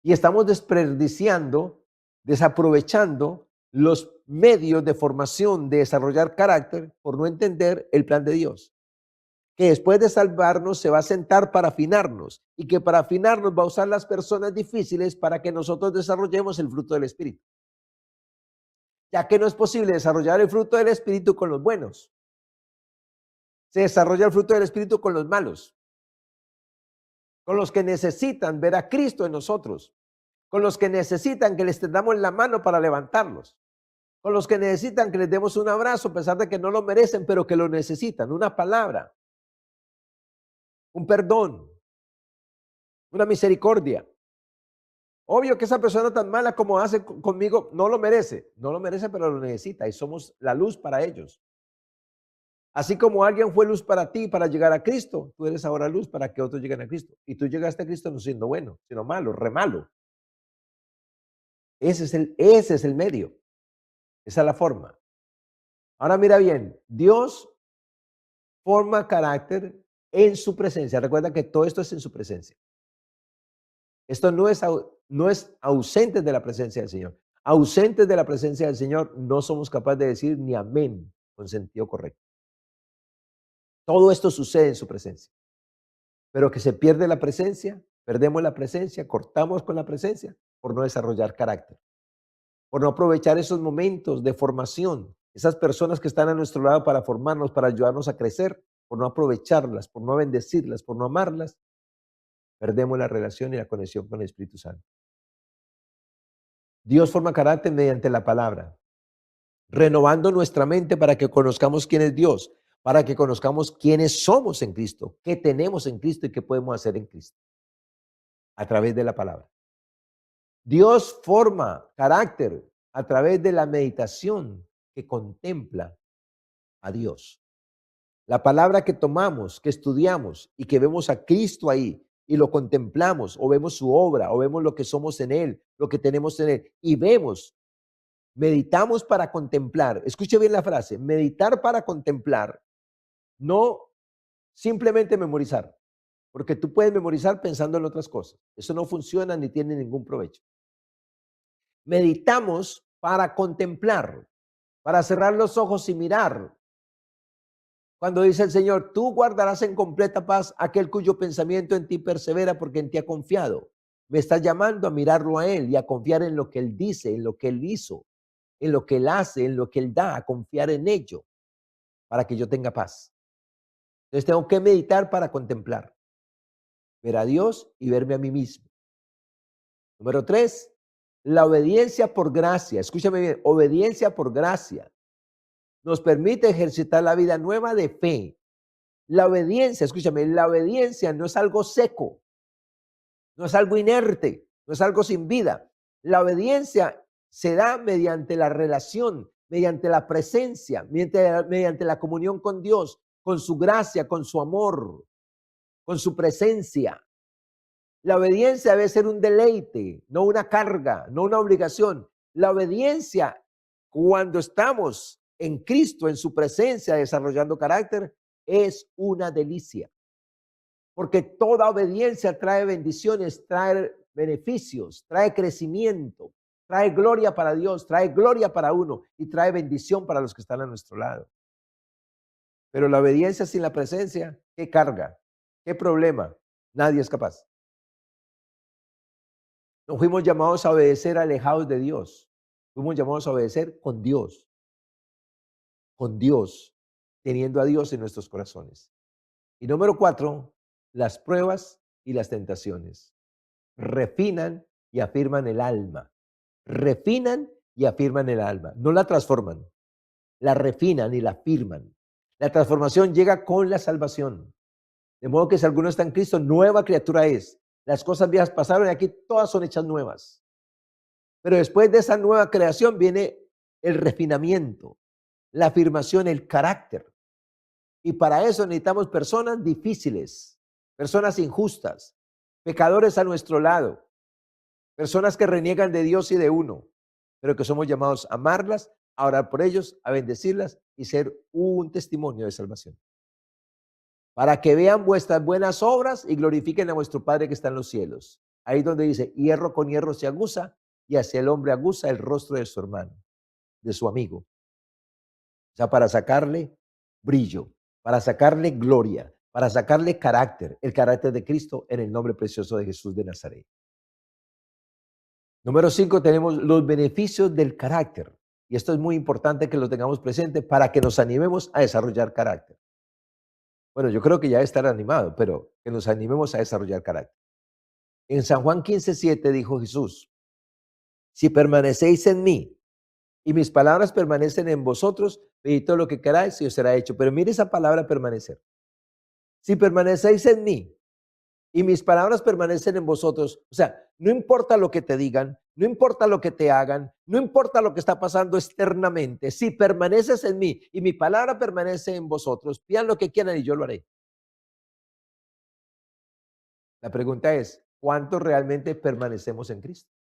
Y estamos desperdiciando, desaprovechando los medios de formación, de desarrollar carácter, por no entender el plan de Dios. Que después de salvarnos se va a sentar para afinarnos y que para afinarnos va a usar las personas difíciles para que nosotros desarrollemos el fruto del Espíritu. Ya que no es posible desarrollar el fruto del Espíritu con los buenos. Se desarrolla el fruto del Espíritu con los malos, con los que necesitan ver a Cristo en nosotros, con los que necesitan que les tendamos la mano para levantarlos, con los que necesitan que les demos un abrazo a pesar de que no lo merecen, pero que lo necesitan, una palabra, un perdón, una misericordia. Obvio que esa persona tan mala como hace conmigo no lo merece, pero lo necesita y somos la luz para ellos. Así como alguien fue luz para ti para llegar a Cristo, tú eres ahora luz para que otros lleguen a Cristo. Y tú llegaste a Cristo no siendo bueno, sino malo, re malo. Ese es el medio, esa es la forma. Ahora mira bien, Dios forma carácter en su presencia. Recuerda que todo esto es en su presencia. Esto no es ausente de la presencia del Señor. Ausentes de la presencia del Señor no somos capaces de decir ni amén con sentido correcto. Todo esto sucede en su presencia. Pero que se pierde la presencia, perdemos la presencia, cortamos con la presencia por no desarrollar carácter, por no aprovechar esos momentos de formación, esas personas que están a nuestro lado para formarnos, para ayudarnos a crecer, por no aprovecharlas, por no bendecirlas, por no amarlas, perdemos la relación y la conexión con el Espíritu Santo. Dios forma carácter mediante la palabra, renovando nuestra mente para que conozcamos quién es Dios, para que conozcamos quiénes somos en Cristo, qué tenemos en Cristo y qué podemos hacer en Cristo a través de la palabra. Dios forma carácter a través de la meditación que contempla a Dios. La palabra que tomamos, que estudiamos y que vemos a Cristo ahí y lo contemplamos o vemos su obra o vemos lo que somos en Él, lo que tenemos en Él y vemos, meditamos para contemplar. Escuche bien la frase, meditar para contemplar, no simplemente memorizar, porque tú puedes memorizar pensando en otras cosas. Eso no funciona ni tiene ningún provecho. Meditamos para contemplar, para cerrar los ojos y mirar. Cuando dice el Señor, tú guardarás en completa paz aquel cuyo pensamiento en ti persevera porque en ti ha confiado. Me está llamando a mirarlo a Él y a confiar en lo que Él dice, en lo que Él hizo, en lo que Él hace, en lo que Él da, a confiar en ello para que yo tenga paz. Entonces tengo que meditar para contemplar, ver a Dios y verme a mí mismo. Número 3, la obediencia por gracia. Escúchame bien, obediencia por gracia. Nos permite ejercitar la vida nueva de fe. La obediencia, escúchame, la obediencia no es algo seco, no es algo inerte, no es algo sin vida. La obediencia se da mediante la relación, mediante la presencia, mediante la comunión con Dios, con su gracia, con su amor, con su presencia. La obediencia debe ser un deleite, no una carga, no una obligación. La obediencia, cuando estamos en Cristo, en su presencia, desarrollando carácter, es una delicia. Porque toda obediencia trae bendiciones, trae beneficios, trae crecimiento, trae gloria para Dios, trae gloria para uno y trae bendición para los que están a nuestro lado. Pero la obediencia sin la presencia, ¿qué carga? ¿Qué problema? Nadie es capaz. No fuimos llamados a obedecer alejados de Dios. Fuimos llamados a obedecer con Dios, teniendo a Dios en nuestros corazones. Y número 4, las pruebas y las tentaciones refinan y afirman el alma. Refinan y afirman el alma. No la transforman, la refinan y la afirman. La transformación llega con la salvación. De modo que si alguno está en Cristo, nueva criatura es. Las cosas viejas pasaron y aquí todas son hechas nuevas. Pero después de esa nueva creación viene el refinamiento, la afirmación, el carácter. Y para eso necesitamos personas difíciles, personas injustas, pecadores a nuestro lado, personas que reniegan de Dios y de uno, pero que somos llamados a amarlas, a orar por ellos, a bendecirlas y ser un testimonio de salvación. Para que vean vuestras buenas obras y glorifiquen a vuestro Padre que está en los cielos. Ahí donde dice, hierro con hierro se aguza y hacia el hombre aguza el rostro de su hermano, de su amigo. O sea, para sacarle brillo, para sacarle gloria, para sacarle carácter, el carácter de Cristo en el nombre precioso de Jesús de Nazaret. Número 5, tenemos los beneficios del carácter. Y esto es muy importante que lo tengamos presente para que nos animemos a desarrollar carácter. Bueno, yo creo que ya estar animado, pero que nos animemos a desarrollar carácter. En San Juan 15:7 dijo Jesús, si permanecéis en mí y mis palabras permanecen en vosotros, pedid todo lo que queráis y os será hecho. Pero mire esa palabra permanecer. Si permanecéis en mí y mis palabras permanecen en vosotros, o sea, no importa lo que te digan, no importa lo que te hagan, no importa lo que está pasando externamente, si permaneces en mí y mi palabra permanece en vosotros, pidan lo que quieran y yo lo haré. La pregunta es, ¿cuántos realmente permanecemos en Cristo?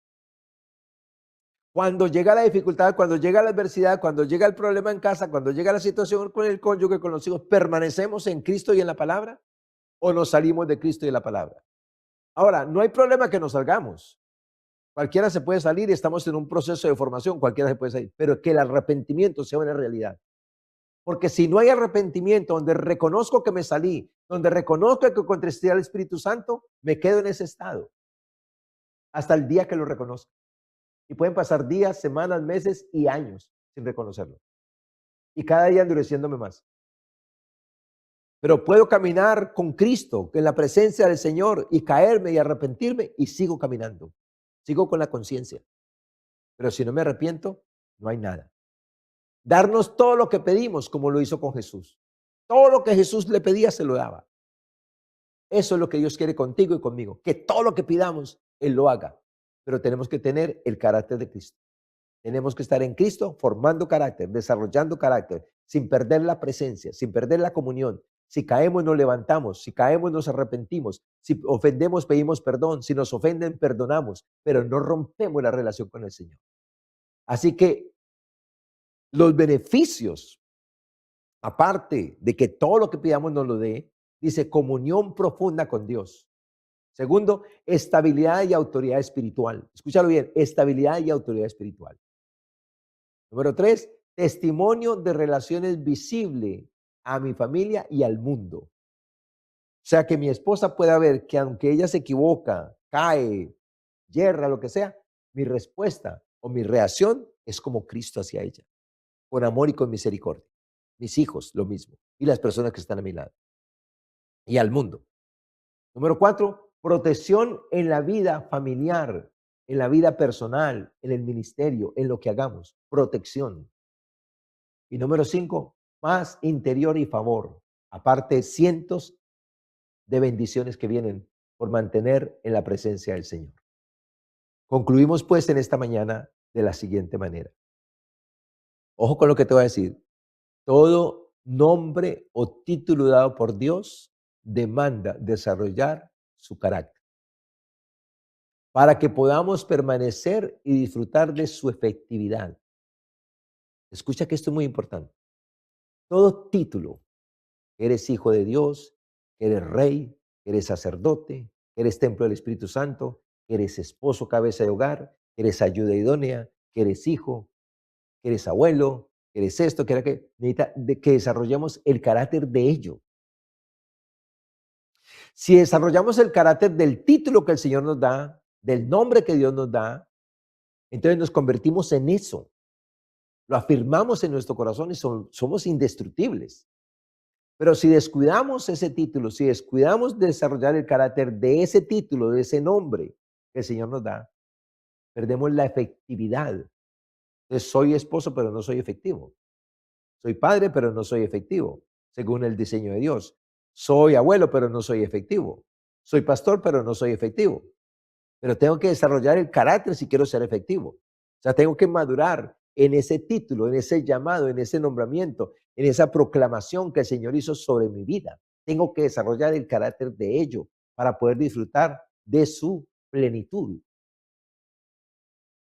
Cuando llega la dificultad, cuando llega la adversidad, cuando llega el problema en casa, cuando llega la situación con el cónyuge, con los hijos, ¿permanecemos en Cristo y en la palabra? ¿O nos salimos de Cristo y de la palabra? Ahora, no hay problema que nos salgamos. Cualquiera se puede salir y estamos en un proceso de formación, cualquiera se puede salir, pero que el arrepentimiento sea una realidad. Porque si no hay arrepentimiento, donde reconozco que me salí, donde reconozco que contristé al Espíritu Santo, me quedo en ese estado hasta el día que lo reconozca. Y pueden pasar días, semanas, meses y años sin reconocerlo. Y cada día endureciéndome más. Pero puedo caminar con Cristo, en la presencia del Señor, y caerme y arrepentirme, y sigo caminando. Sigo con la conciencia. Pero si no me arrepiento, no hay nada. Darnos todo lo que pedimos, como lo hizo con Jesús. Todo lo que Jesús le pedía, se lo daba. Eso es lo que Dios quiere contigo y conmigo. Que todo lo que pidamos, Él lo haga. Pero tenemos que tener el carácter de Cristo. Tenemos que estar en Cristo formando carácter, desarrollando carácter, sin perder la presencia, sin perder la comunión. Si caemos, nos levantamos. Si caemos, nos arrepentimos. Si ofendemos, pedimos perdón. Si nos ofenden, perdonamos. Pero no rompemos la relación con el Señor. Así que los beneficios, aparte de que todo lo que pidamos nos lo dé, dice comunión profunda con Dios. Segundo, estabilidad y autoridad espiritual. Escúchalo bien, estabilidad y autoridad espiritual. Número 3, testimonio de relaciones visible a mi familia y al mundo. O sea, que mi esposa pueda ver que aunque ella se equivoca, cae, yerra, lo que sea, mi respuesta o mi reacción es como Cristo hacia ella, con amor y con misericordia. Mis hijos, lo mismo. Y las personas que están a mi lado. Y al mundo. Número 4, protección en la vida familiar, en la vida personal, en el ministerio, en lo que hagamos. Protección. Y número 5, paz interior y favor. Aparte, cientos de bendiciones que vienen por mantener en la presencia del Señor. Concluimos pues en esta mañana de la siguiente manera. Ojo con lo que te voy a decir. Todo nombre o título dado por Dios demanda desarrollar su carácter para que podamos permanecer y disfrutar de su efectividad. Escucha que esto es muy importante. Todo título, que eres hijo de Dios, que eres rey, que eres sacerdote, que eres templo del Espíritu Santo, que eres esposo, cabeza de hogar, que eres ayuda idónea, que eres hijo, que eres abuelo, que eres esto, que era que necesita que desarrollemos el carácter de ello. Si desarrollamos el carácter del título que el Señor nos da, del nombre que Dios nos da, entonces nos convertimos en eso. Lo afirmamos en nuestro corazón y somos indestructibles. Pero si descuidamos ese título, si descuidamos de desarrollar el carácter de ese título, de ese nombre que el Señor nos da, perdemos la efectividad. Entonces, soy esposo, pero no soy efectivo. Soy padre, pero no soy efectivo, según el diseño de Dios. Soy abuelo, pero no soy efectivo. Soy pastor, pero no soy efectivo. Pero tengo que desarrollar el carácter si quiero ser efectivo. O sea, tengo que madurar en ese título, en ese llamado, en ese nombramiento, en esa proclamación que el Señor hizo sobre mi vida. Tengo que desarrollar el carácter de ello para poder disfrutar de su plenitud.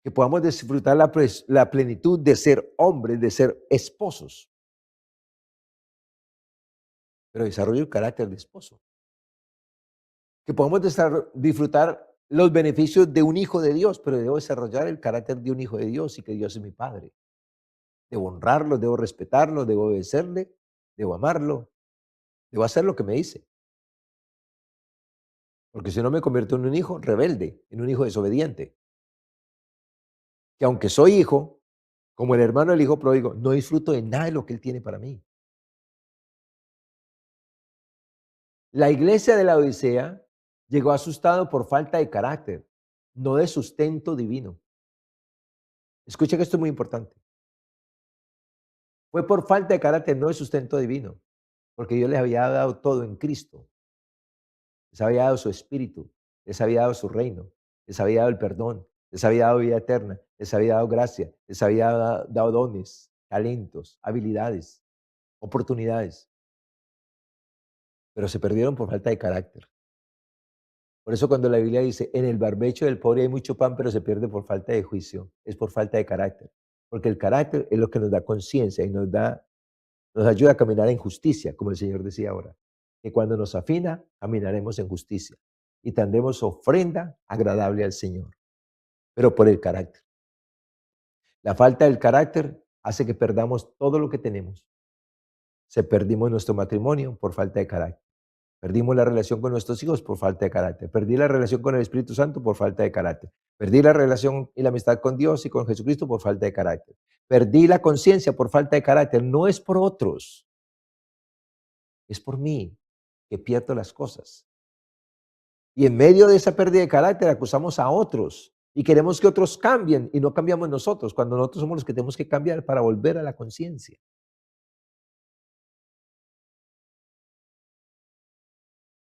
Que podamos disfrutar la plenitud de ser hombres, de ser esposos. Pero desarrollo el carácter de esposo. Que podamos disfrutar los beneficios de un hijo de Dios, pero debo desarrollar el carácter de un hijo de Dios y que Dios es mi Padre. Debo honrarlo, debo respetarlo, debo obedecerle, debo amarlo, debo hacer lo que me dice. Porque si no me convierto en un hijo rebelde, en un hijo desobediente. Que aunque soy hijo, como el hermano del hijo pródigo, no disfruto de nada de lo que él tiene para mí. La iglesia de la Odisea llegó asustado por falta de carácter, no de sustento divino. Escucha que esto es muy importante. Fue por falta de carácter, no de sustento divino, porque Dios les había dado todo en Cristo. Les había dado su espíritu, les había dado su reino, les había dado el perdón, les había dado vida eterna, les había dado gracia, les había dado dones, talentos, habilidades, oportunidades, pero se perdieron por falta de carácter. Por eso cuando la Biblia dice, en el barbecho del pobre hay mucho pan, pero se pierde por falta de juicio, es por falta de carácter. Porque el carácter es lo que nos da conciencia y nos ayuda a caminar en justicia, como el Señor decía ahora. Que cuando nos afina, caminaremos en justicia y tendremos ofrenda agradable al Señor, pero por el carácter. La falta del carácter hace que perdamos todo lo que tenemos. Se perdimos nuestro matrimonio por falta de carácter. Perdimos la relación con nuestros hijos por falta de carácter. Perdí la relación con el Espíritu Santo por falta de carácter. Perdí la relación y la amistad con Dios y con Jesucristo por falta de carácter. Perdí la conciencia por falta de carácter. No es por otros, es por mí que pierdo las cosas. Y en medio de esa pérdida de carácter acusamos a otros y queremos que otros cambien y no cambiamos nosotros, cuando nosotros somos los que tenemos que cambiar para volver a la conciencia.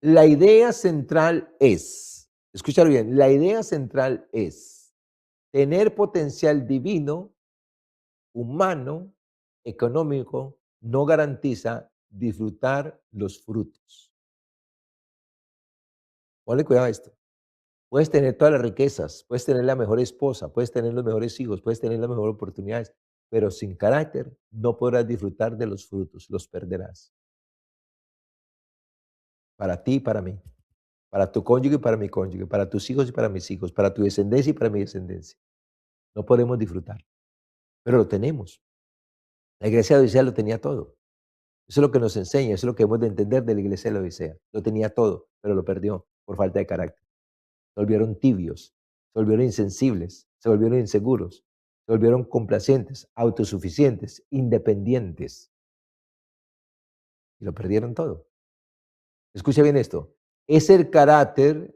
La idea central es, escúchalo bien, la idea central es tener potencial divino humano, económico, no garantiza disfrutar los frutos. Ponle cuidado a esto. Puedes tener todas las riquezas, puedes tener la mejor esposa, puedes tener los mejores hijos, puedes tener las mejores oportunidades, pero sin carácter no podrás disfrutar de los frutos, los perderás. Para ti y para mí, para tu cónyuge y para mi cónyuge, para tus hijos y para mis hijos, para tu descendencia y para mi descendencia. No podemos disfrutar, pero lo tenemos. La iglesia de Odisea lo tenía todo. Eso es lo que nos enseña, eso es lo que hemos de entender de la iglesia de la Odisea. Lo tenía todo, pero lo perdió por falta de carácter. Se volvieron tibios, se volvieron insensibles, se volvieron inseguros, se volvieron complacientes, autosuficientes, independientes y lo perdieron todo. Escucha bien esto. Es el carácter,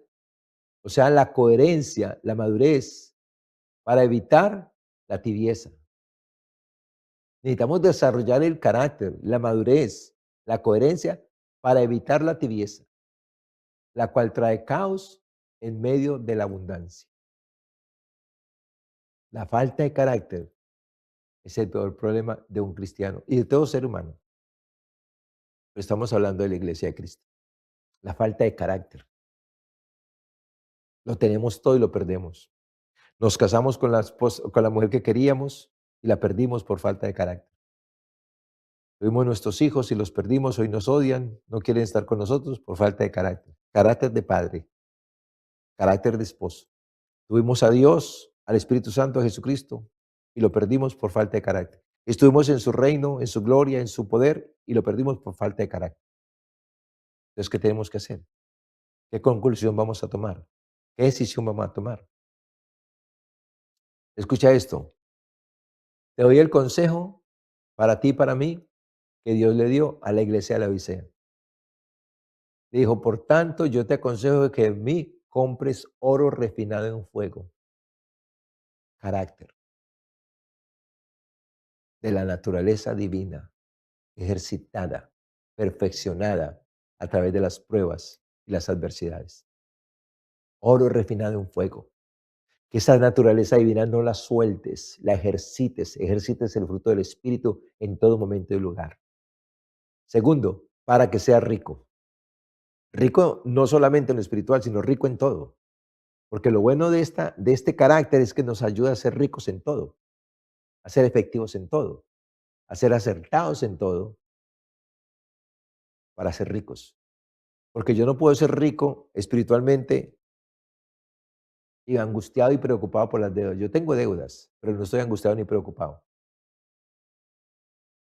o sea, la coherencia, la madurez para evitar la tibieza. Necesitamos desarrollar el carácter, la madurez, la coherencia para evitar la tibieza, la cual trae caos en medio de la abundancia. La falta de carácter es el peor problema de un cristiano y de todo ser humano. Pero estamos hablando de la iglesia de Cristo. La falta de carácter. Lo tenemos todo y lo perdemos. Nos casamos con con la mujer que queríamos y la perdimos por falta de carácter. Tuvimos nuestros hijos y los perdimos, hoy nos odian, no quieren estar con nosotros por falta de carácter. Carácter de padre, carácter de esposo. Tuvimos a Dios, al Espíritu Santo, a Jesucristo, y lo perdimos por falta de carácter. Estuvimos en su reino, en su gloria, en su poder, y lo perdimos por falta de carácter. Entonces, ¿qué tenemos que hacer? ¿Qué conclusión vamos a tomar? ¿Qué decisión vamos a tomar? Escucha esto. Te doy el consejo para ti y para mí que Dios le dio a la iglesia de la Odisea. Le dijo, por tanto, yo te aconsejo que en mí compres oro refinado en fuego, carácter de la naturaleza divina, ejercitada, perfeccionada a través de las pruebas y las adversidades. Oro refinado en fuego. Que esa naturaleza divina no la sueltes, la ejercites, ejercites el fruto del Espíritu en todo momento y lugar. Segundo, para que seas rico. Rico no solamente en lo espiritual, sino rico en todo. Porque lo bueno de este carácter es que nos ayuda a ser ricos en todo, a ser efectivos en todo, a ser acertados en todo para ser ricos. Porque yo no puedo ser rico espiritualmente y angustiado y preocupado por las deudas. Yo tengo deudas, pero no estoy angustiado ni preocupado,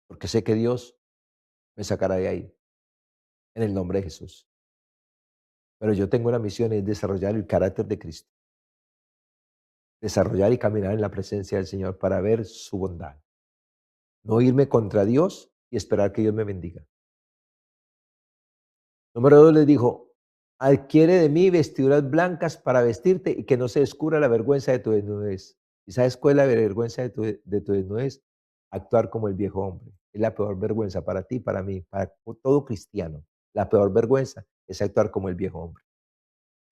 porque sé que Dios me sacará de ahí, en el nombre de Jesús. Pero yo tengo una misión, es desarrollar el carácter de Cristo, desarrollar y caminar en la presencia del Señor para ver su bondad. No irme contra Dios y esperar que Dios me bendiga. Número 2 les dijo, adquiere de mí vestiduras blancas para vestirte y que no se descubra la vergüenza de tu desnudez. ¿Y sabes cuál es la vergüenza de tu desnudez? Actuar como el viejo hombre. Es la peor vergüenza para ti, para mí, para todo cristiano. La peor vergüenza es actuar como el viejo hombre.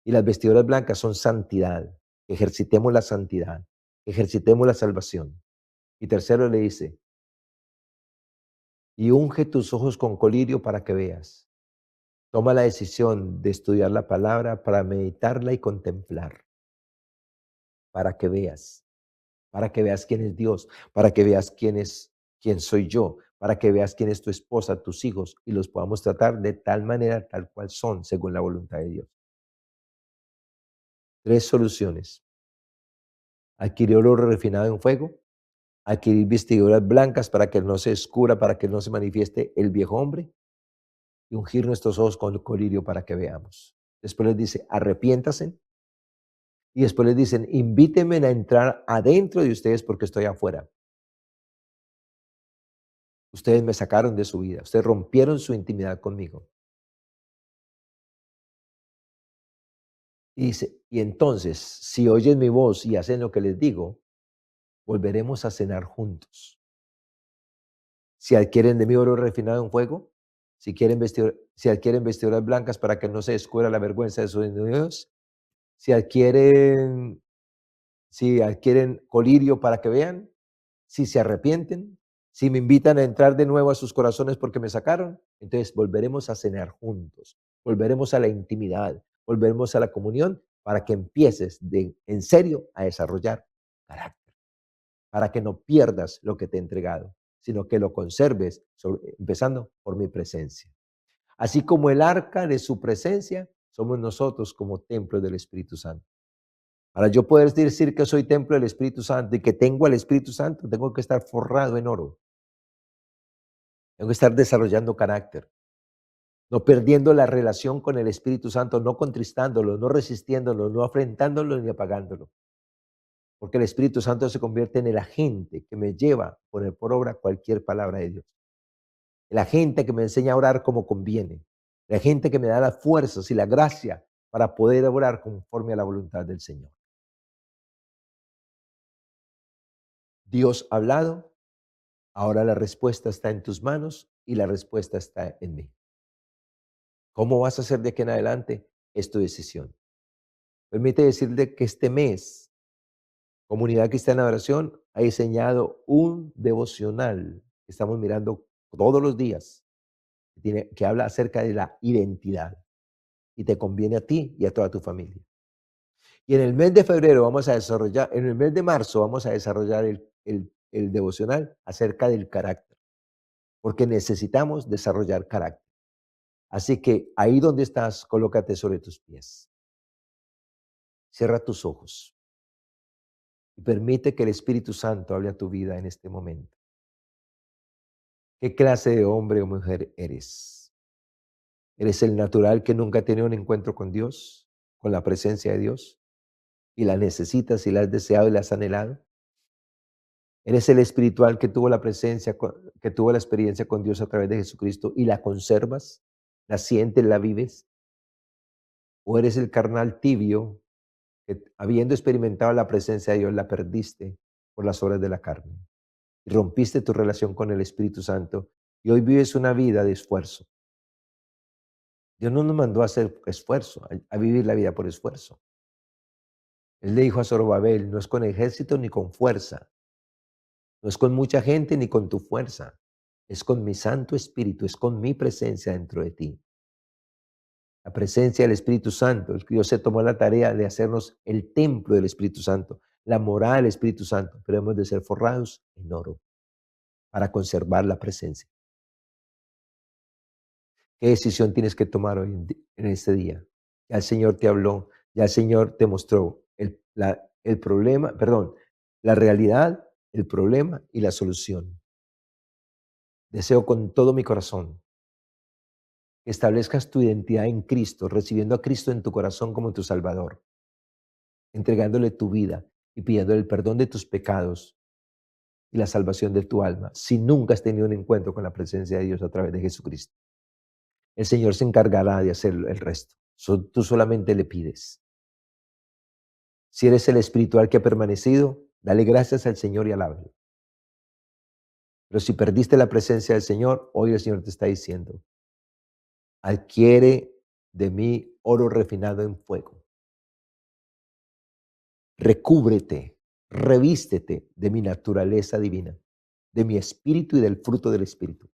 Y las vestiduras blancas son santidad. Ejercitemos la santidad. Ejercitemos la salvación. Y tercero le dice, y unge tus ojos con colirio para que veas. Toma la decisión de estudiar la palabra para meditarla y contemplar, para que veas quién es Dios, para que veas quién soy yo, para que veas quién es tu esposa, tus hijos, y los podamos tratar de tal manera, tal cual son, según la voluntad de Dios. Tres soluciones. Adquirir oro refinado en fuego, adquirir vestiduras blancas para que no se descubra, para que no se manifieste el viejo hombre, y ungir nuestros ojos con colirio para que veamos. Después les dice, arrepiéntase. Y después les dicen, invítenme a entrar adentro de ustedes porque estoy afuera. Ustedes me sacaron de su vida, ustedes rompieron su intimidad conmigo. Y dice, y entonces, si oyen mi voz y hacen lo que les digo, volveremos a cenar juntos. Si adquieren de mí oro refinado en fuego, si adquieren vestiduras blancas para que no se descubra la vergüenza de sus enemigos, si adquieren, si adquieren colirio para que vean, Si se arrepienten, si me invitan a entrar de nuevo a sus corazones porque me sacaron, entonces volveremos a cenar juntos, volveremos a la intimidad, volveremos a la comunión para que empieces en serio a desarrollar carácter, para que no pierdas lo que te he entregado, sino que lo conserves, empezando por mi presencia. Así como el arca de su presencia, somos nosotros como templo del Espíritu Santo. Para yo poder decir que soy templo del Espíritu Santo y que tengo al Espíritu Santo, tengo que estar forrado en oro. Tengo que estar desarrollando carácter, no perdiendo la relación con el Espíritu Santo, no contristándolo, no resistiéndolo, no afrentándolo ni apagándolo. Porque el Espíritu Santo se convierte en el agente que me lleva a poner por obra cualquier palabra de Dios. El agente que me enseña a orar como conviene. El agente que me da las fuerzas y la gracia para poder orar conforme a la voluntad del Señor. Dios ha hablado, ahora la respuesta está en tus manos y la respuesta está en mí. ¿Cómo vas a hacer de aquí en adelante? Es tu decisión. Permite decirle que este mes, Comunidad Cristiana de Oración ha diseñado un devocional que estamos mirando todos los días, que habla acerca de la identidad y te conviene a ti y a toda tu familia. Y en el mes de febrero vamos a desarrollar, en el mes de marzo vamos a desarrollar el devocional acerca del carácter, porque necesitamos desarrollar carácter. Así que ahí donde estás, colócate sobre tus pies. Cierra tus ojos y permite que el Espíritu Santo hable a tu vida en este momento. ¿Qué clase de hombre o mujer eres? ¿Eres el natural que nunca ha tenido un encuentro con Dios, con la presencia de Dios, y la necesitas y la has deseado y la has anhelado? ¿Eres el espiritual que tuvo la presencia, que tuvo la experiencia con Dios a través de Jesucristo y la conservas, la sientes, la vives? ¿O eres el carnal tibio que, habiendo experimentado la presencia de Dios, la perdiste por las obras de la carne y rompiste tu relación con el Espíritu Santo y hoy vives una vida de esfuerzo? Dios no nos mandó a hacer esfuerzo, a vivir la vida por esfuerzo. Él le dijo a Zorobabel, no es con ejército ni con fuerza, no es con mucha gente ni con tu fuerza, es con mi Santo Espíritu, es con mi presencia dentro de ti. La presencia del Espíritu Santo, Dios se tomó la tarea de hacernos el templo del Espíritu Santo, la morada del Espíritu Santo, pero hemos de ser forrados en oro para conservar la presencia. ¿Qué decisión tienes que tomar hoy en este día? Ya el Señor te habló, ya el Señor te mostró el problema, perdón, la realidad, el problema y la solución. Deseo con todo mi corazón que establezcas tu identidad en Cristo, recibiendo a Cristo en tu corazón como tu Salvador, entregándole tu vida y pidiéndole el perdón de tus pecados y la salvación de tu alma, si nunca has tenido un encuentro con la presencia de Dios a través de Jesucristo. El Señor se encargará de hacer el resto. Tú solamente le pides. Si eres el espiritual que ha permanecido, dale gracias al Señor y alábalo. Pero si perdiste la presencia del Señor, hoy el Señor te está diciendo, adquiere de mí oro refinado en fuego. Recúbrete, revístete de mi naturaleza divina, de mi espíritu y del fruto del espíritu.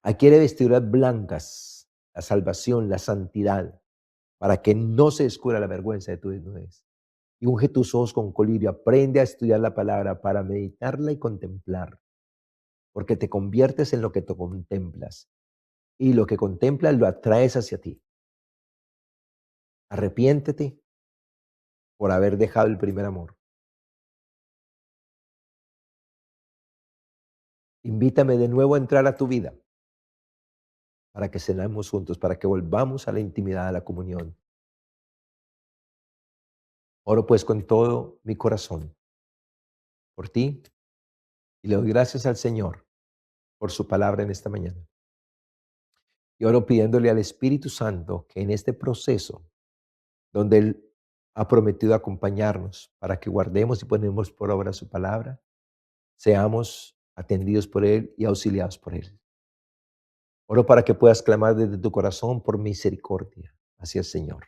Adquiere vestiduras blancas, la salvación, la santidad, para que no se descubra la vergüenza de tu desnudez. Y unge tus ojos con colirio, aprende a estudiar la palabra para meditarla y contemplar, porque te conviertes en lo que tú contemplas, y lo que contemplas lo atraes hacia ti. Arrepiéntete por haber dejado el primer amor. Invítame de nuevo a entrar a tu vida para que cenemos juntos, para que volvamos a la intimidad, a la comunión. Oro pues con todo mi corazón por ti y le doy gracias al Señor por su palabra en esta mañana. Y oro pidiéndole al Espíritu Santo que en este proceso, donde Él ha prometido acompañarnos para que guardemos y ponemos por obra su palabra, seamos atendidos por Él y auxiliados por Él. Oro para que puedas clamar desde tu corazón por misericordia hacia el Señor,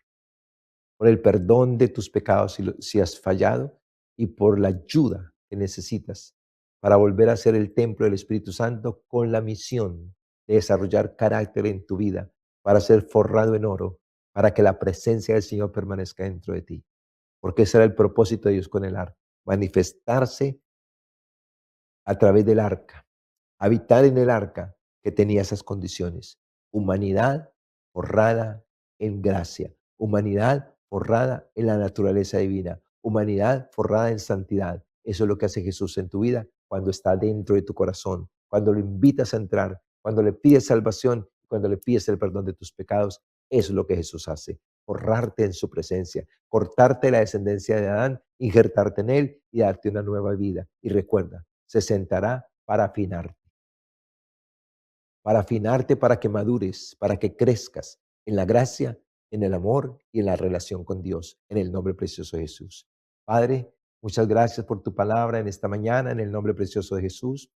por el perdón de tus pecados si has fallado y por la ayuda que necesitas para volver a ser el templo del Espíritu Santo con la misión de desarrollar carácter en tu vida, para ser forrado en oro, para que la presencia del Señor permanezca dentro de ti. Porque ese era el propósito de Dios con el arca, manifestarse a través del arca, habitar en el arca que tenía esas condiciones. Humanidad forrada en gracia, humanidad forrada en la naturaleza divina, humanidad forrada en santidad. Eso es lo que hace Jesús en tu vida cuando está dentro de tu corazón, cuando lo invitas a entrar, cuando le pides salvación, cuando le pides el perdón de tus pecados. Eso es lo que Jesús hace, forrarte en su presencia, cortarte la descendencia de Adán, injertarte en él y darte una nueva vida. Y recuerda, se sentará para afinarte, para que madures, para que crezcas en la gracia, en el amor y en la relación con Dios, en el nombre precioso de Jesús. Padre, muchas gracias por tu palabra en esta mañana, en el nombre precioso de Jesús.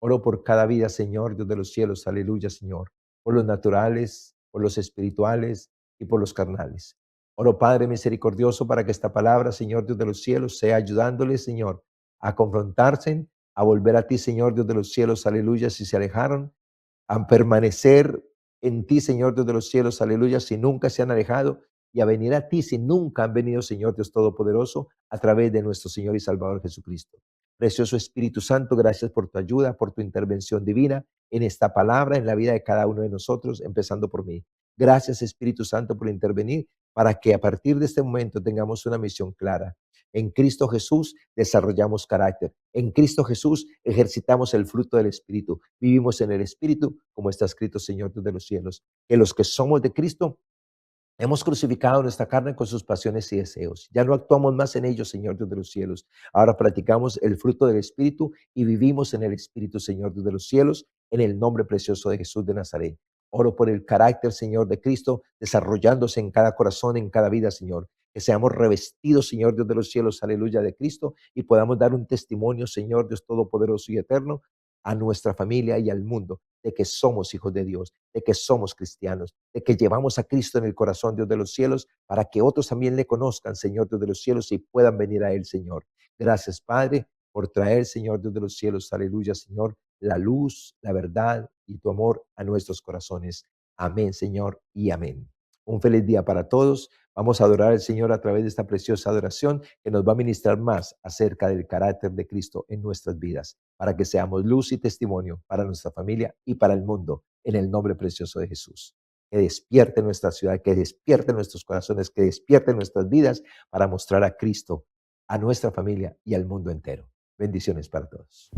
Oro por cada vida, Señor, Dios de los cielos, aleluya, Señor, por los naturales, por los espirituales y por los carnales. Oro, Padre misericordioso, para que esta palabra, Señor, Dios de los cielos, sea ayudándoles, Señor, a confrontarse, a volver a ti, Señor, Dios de los cielos, aleluya, si se alejaron, a permanecer en ti, Señor Dios de los cielos, aleluya, si nunca se han alejado, y a venir a ti si nunca han venido, Señor Dios Todopoderoso, a través de nuestro Señor y Salvador Jesucristo. Precioso Espíritu Santo, gracias por tu ayuda, por tu intervención divina en esta palabra, en la vida de cada uno de nosotros, empezando por mí. Gracias, Espíritu Santo, por intervenir para que a partir de este momento tengamos una misión clara. En Cristo Jesús desarrollamos carácter. En Cristo Jesús ejercitamos el fruto del Espíritu. Vivimos en el Espíritu, como está escrito, Señor Dios de los cielos. Que los que somos de Cristo hemos crucificado nuestra carne con sus pasiones y deseos. Ya no actuamos más en ellos, Señor Dios de los cielos. Ahora practicamos el fruto del Espíritu y vivimos en el Espíritu, Señor Dios de los cielos, en el nombre precioso de Jesús de Nazaret. Oro por el carácter, Señor, de Cristo, desarrollándose en cada corazón, en cada vida, Señor. Que seamos revestidos, Señor Dios de los cielos, aleluya, de Cristo, y podamos dar un testimonio, Señor Dios Todopoderoso y Eterno, a nuestra familia y al mundo, de que somos hijos de Dios, de que somos cristianos, de que llevamos a Cristo en el corazón, Dios de los cielos, para que otros también le conozcan, Señor Dios de los cielos, y puedan venir a Él, Señor. Gracias, Padre, por traer, Señor Dios de los cielos, aleluya, Señor, la luz, la verdad y tu amor a nuestros corazones. Amén, Señor, y amén. Un feliz día para todos. Vamos a adorar al Señor a través de esta preciosa adoración que nos va a ministrar más acerca del carácter de Cristo en nuestras vidas, para que seamos luz y testimonio para nuestra familia y para el mundo, en el nombre precioso de Jesús. Que despierte nuestra ciudad, que despierte nuestros corazones, que despierte nuestras vidas para mostrar a Cristo, a nuestra familia y al mundo entero. Bendiciones para todos.